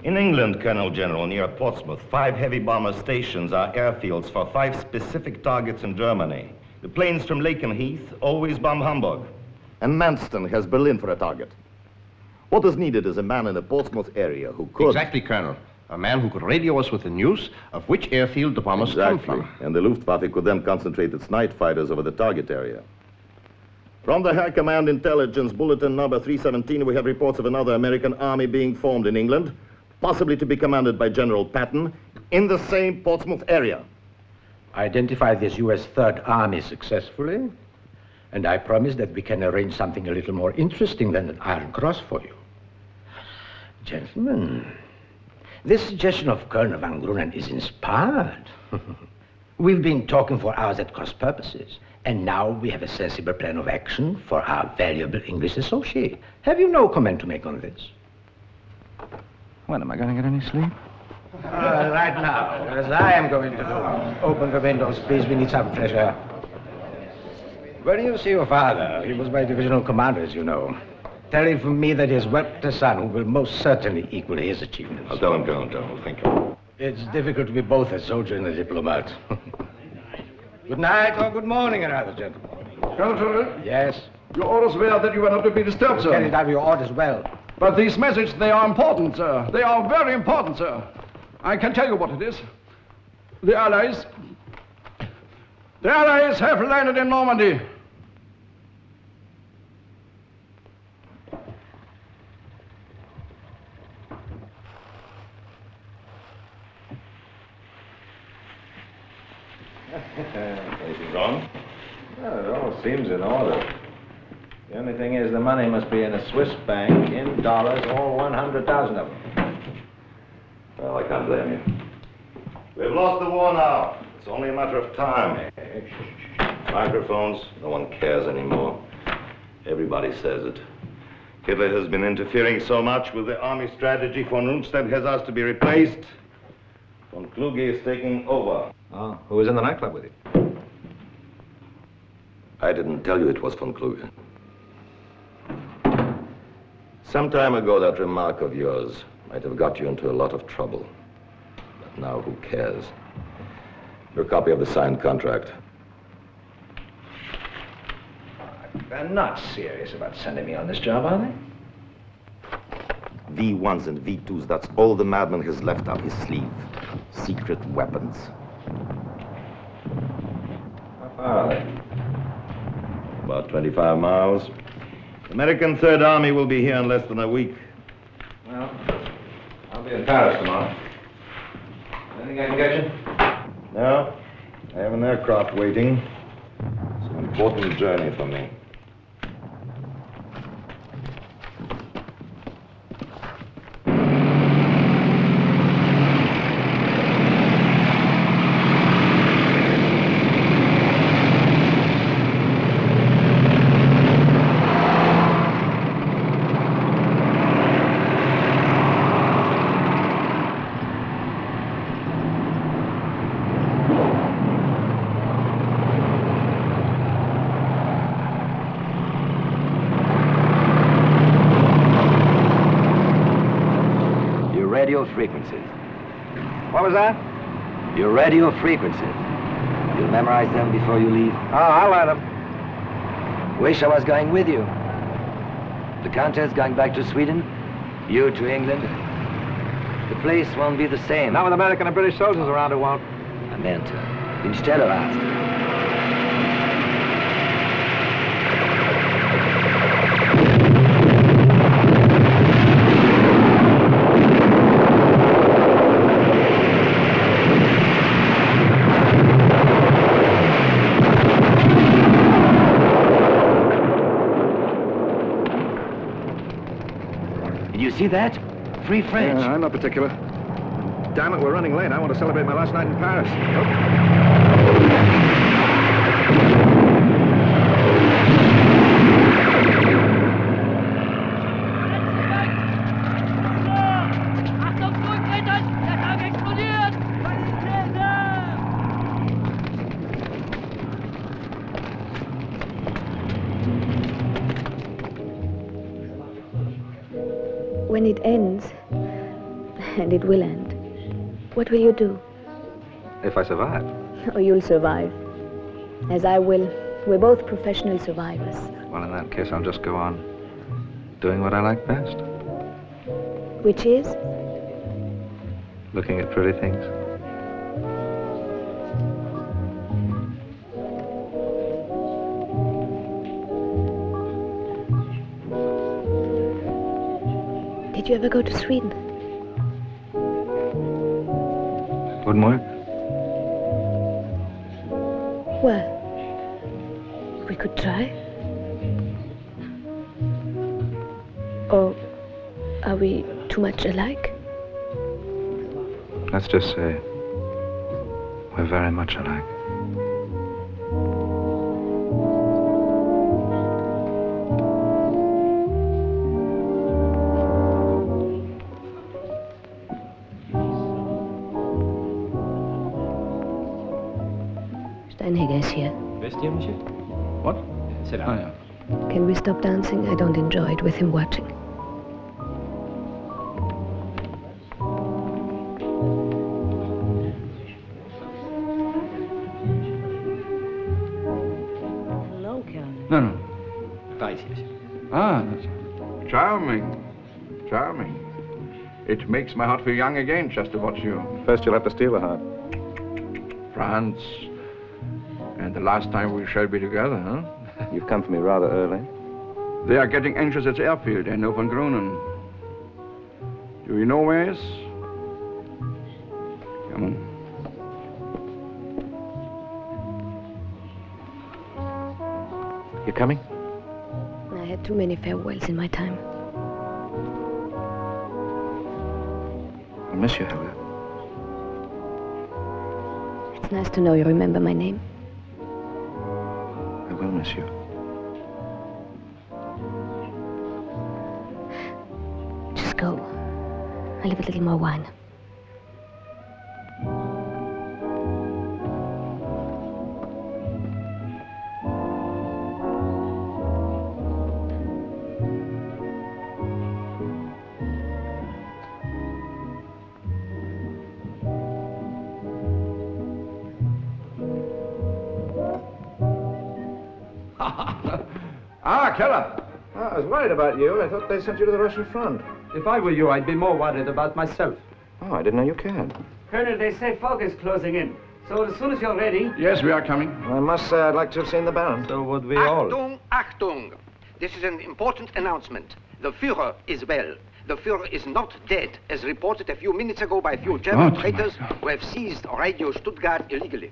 In England, Colonel General, near Portsmouth, 5 heavy bomber stations are airfields for 5 specific targets in Germany. The planes from Lakenheath always bomb Hamburg. And Manston has Berlin for a target. What is needed is a man in the Portsmouth area who could... Exactly, Colonel. A man who could radio us with the news of which airfield the bombers come from. And the Luftwaffe could then concentrate its night fighters over the target area. From the Air Command Intelligence Bulletin number 317, we have reports of another American army being formed in England, possibly to be commanded by General Patton, in the same Portsmouth area. Identify this U.S. Third Army successfully, and I promise that we can arrange something a little more interesting than an Iron Cross for you. Gentlemen, this suggestion of Colonel Van Grunen is inspired. We've been talking for hours at cross purposes, and now we have a sensible plan of action for our valuable English associate. Have you no comment to make on this? When am I going to get any sleep? Right now, as I am going to do. Open the windows, please. We need some fresh air. Where do you see your father? He was my divisional commander, as you know. Tell him from me that he has worked a son who will most certainly equal his achievements. I'll tell him, Colonel General. Thank you. It's difficult to be both a soldier and a diplomat. Good night or good morning, rather, gentlemen. Colonel Trevor? Yes? Your orders were that you were not to be disturbed, sir. Carried out your orders well. But these messages, they are important, sir. They are very important, sir. I can tell you what it is. The Allies have landed in Normandy. Anything wrong? Well, it all seems in order. The only thing is the money must be in a Swiss bank, in dollars, all 100,000 of them. Well, I can't blame you. We've lost the war now. It's only a matter of time. Microphones, no one cares anymore. Everybody says it. Hitler has been interfering so much with the army strategy. Von Rundstedt has asked to be replaced. Von Kluge is taking over. Oh, who was in the nightclub with you? I didn't tell you it was von Kluge. Some time ago, that remark of yours might have got you into a lot of trouble. But now, who cares? Your copy of the signed contract. They're not serious about sending me on this job, are they? V1s and V2s, that's all the madman has left up his sleeve. Secret weapons. How far are they? About 25 miles. The American Third Army will be here in less than a week. Well, I'll be in Paris tomorrow. Anything I can get you? No, I have an aircraft waiting. It's an important journey for me. Frequencies. What was that? Your radio frequencies. You'll memorize them before you leave? Oh, I'll let them. Wish I was going with you. The Countess going back to Sweden, you to England. The place won't be the same. Not with American and British soldiers around, it won't. I meant in Schneider asked. Did you see that? Free French. I'm not particular. Damn it, we're running late. I want to celebrate my last night in Paris. When it ends, and it will end, what will you do? If I survive. Oh, you'll survive. As I will. We're both professional survivors. Well, in that case, I'll just go on doing what I like best. Which is? Looking at pretty things. Did you ever go to Sweden? Wouldn't work. Well, we could try. Or are we too much alike? Let's just say we're very much alike. Steinhager is here. Vestiaire, monsieur? What? Sit down. Yeah. Can we stop dancing? I don't enjoy it with him watching. Hello, Colonel. No. Right, monsieur. Ah, charming. Charming. It makes my heart feel young again just to watch you. First, you'll have to steal a heart. France. And the last time we shall be together, huh? You've come for me rather early. They are getting anxious at the airfield. I know von Groenen. Do you know where he is? Come on. You coming? I had too many farewells in my time. I'll miss you, Helga. It's nice to know you remember my name. I will miss you. Just go. I'll have a little more wine. Keller. I was worried about you. I thought they sent you to the Russian front. If I were you, I'd be more worried about myself. Oh, I didn't know you cared. Colonel, they say fog is closing in. So as soon as you're ready... Yes, we are coming. I must say I'd like to have seen the Baron. So would we all. Achtung, Achtung! This is an important announcement. The Führer is well. The Führer is not dead, as reported a few minutes ago by a few German traitors who have seized Radio Stuttgart illegally.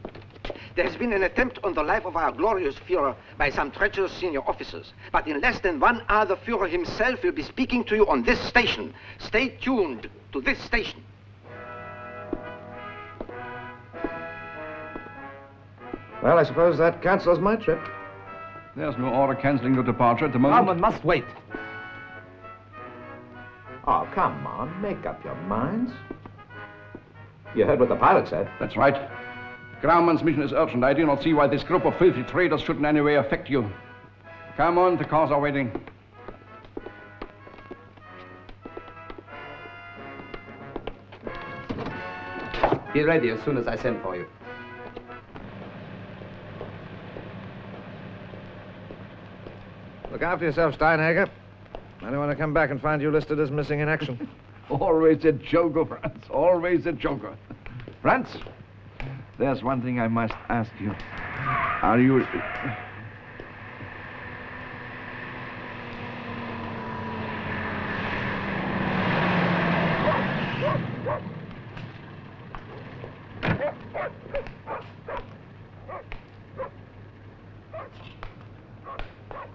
There has been an attempt on the life of our glorious Führer by some treacherous senior officers. But in less than 1 hour, the Führer himself will be speaking to you on this station. Stay tuned to this station. Well, I suppose that cancels my trip. There's no order cancelling your departure at the moment. Grauman must wait. Oh, come on. Make up your minds. You heard what the pilot said. That's right. Grauman's mission is urgent. I do not see why this group of filthy traitors should in any way affect you. Come on, the cars are waiting. Be ready as soon as I send for you. Look after yourself, Steinhager. I don't want to come back and find you listed as missing in action. Always a joker, Franz. Always a joker. Franz, there's one thing I must ask you. Are you...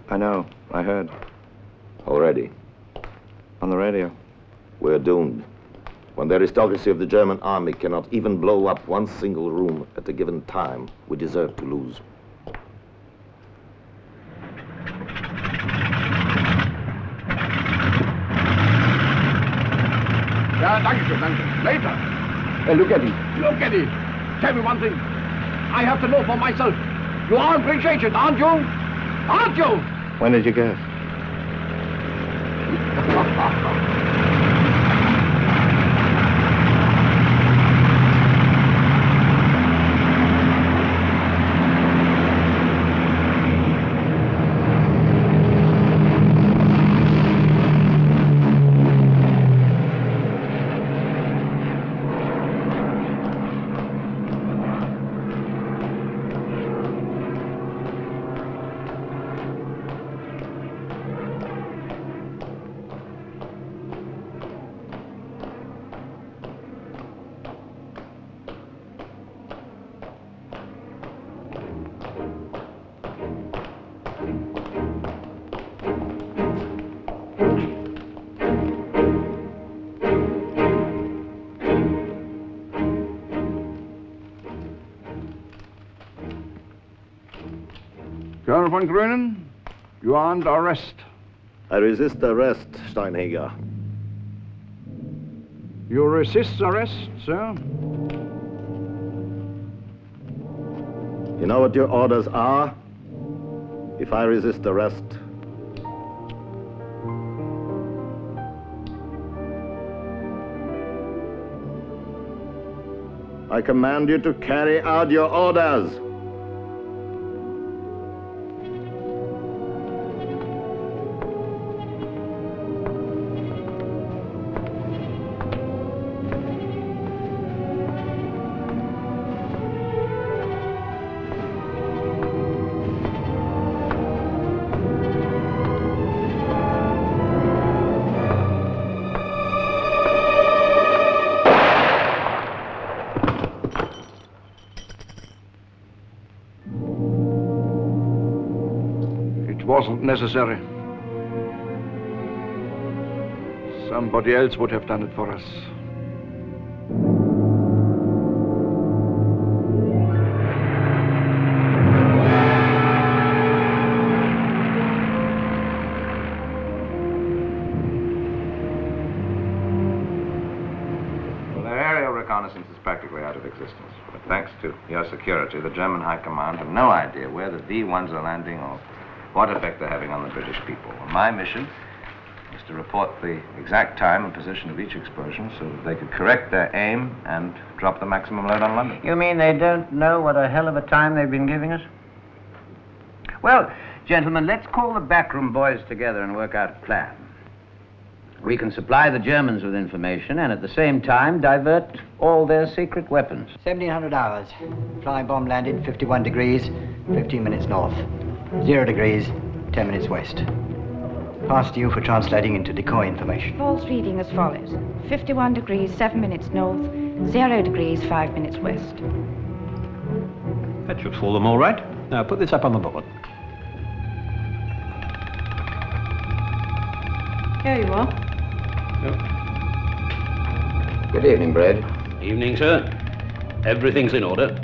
I know. I heard. Already. On the radio. We're doomed. When the aristocracy of the German army cannot even blow up one single room at a given time, we deserve to lose. Ja, danke schön, danke. Later. Look at it. Look at it. Tell me one thing. I have to know for myself. You are a British agent, aren't you? Aren't you? When did you go? Colonel von Grünen, you are under arrest. I resist arrest, Steinhager. You resist arrest, sir? You know what your orders are? If I resist arrest, I command you to carry out your orders. Wasn't necessary. Somebody else would have done it for us. Well, their aerial reconnaissance is practically out of existence. But thanks to your security, the German High Command have no idea where the V-1s are landing or what effect they're having on the British people. Well, my mission is to report the exact time and position of each explosion so that they could correct their aim and drop the maximum load on London. You mean they don't know what a hell of a time they've been giving us? Well, gentlemen, let's call the backroom boys together and work out a plan. We can supply the Germans with information and at the same time divert all their secret weapons. 1700 hours. Flying bomb landed 51 degrees, 15 minutes north. 0 degrees, 10 minutes west. Past you for translating into decoy information. False reading as follows. 51 degrees, 7 minutes north, 0 degrees, 5 minutes west. That should fool them all right. Now put this up on the board. Here you are. Good evening, Brad. Evening, sir. Everything's in order.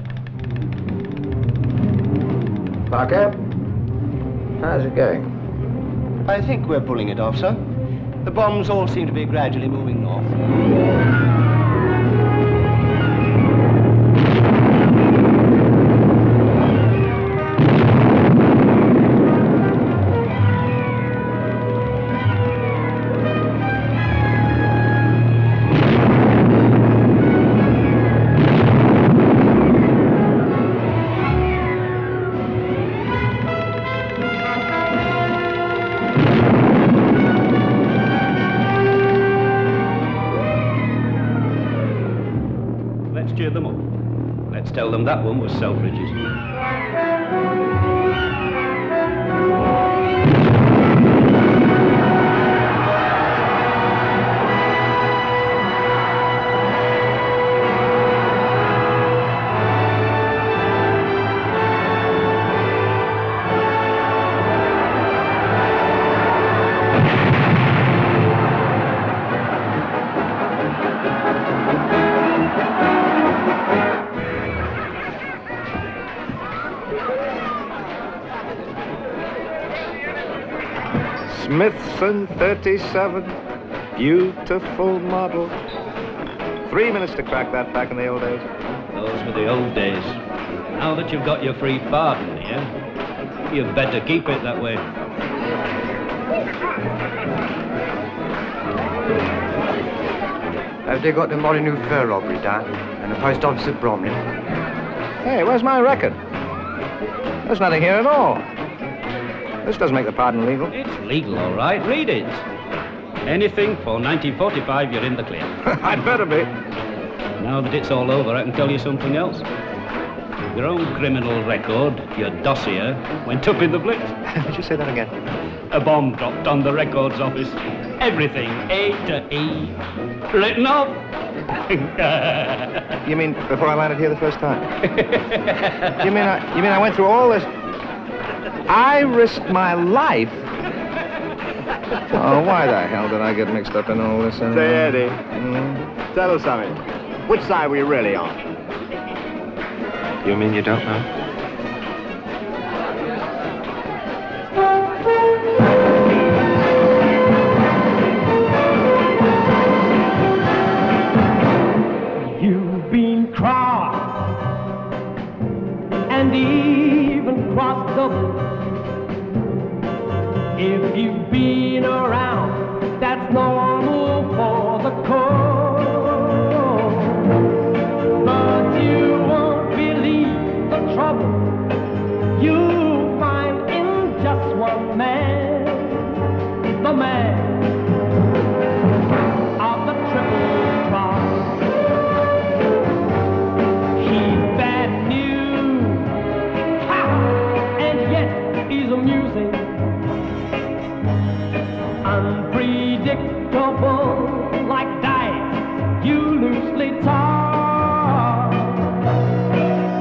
Parker, how's it going? I think we're pulling it off, sir. The bombs all seem to be gradually moving north. Tell them that one was Selfridge's. Smiths and 37. Beautiful model. 3 minutes to crack that back in the old days. Those were the old days. Now that you've got your free pardon here, you'd better keep it that way. Have they got the Molyneux fur robbery down? And the post office at Bromley? Hey, where's my record? There's nothing here at all. This doesn't make the pardon legal. It's legal, all right. Read it. Anything for 1945, you're in the clear. I'd better be. Now that it's all over, I can tell you something else. Your own criminal record, your dossier, went up in the blitz. Did you say that again? A bomb dropped on the records office. Everything, A to E, written off. You mean before I landed here the first time? You mean I went through all this? I risked my life. Oh, why the hell did I get mixed up in all this? Say, Eddie, tell us something. Which side were you really on? You mean you don't know? You've been crossed and even crossed double. If you've been around, that's normal for the cause. But you won't believe the trouble you'll find in just one man, the man of the triple cross. He's bad news, ha! And yet he's amusing. Unpredictable, like dice you loosely toss.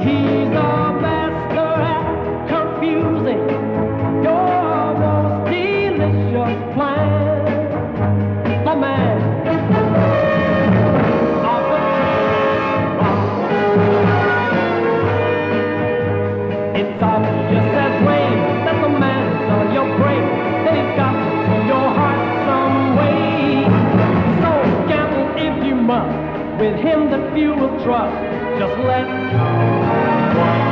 He's a master at confusing your most delicious plan. The man of the triple. It's obvious as rain that the man's on your brain, that he's got to your heart some way. So gamble if you must with him that few will trust. Just let one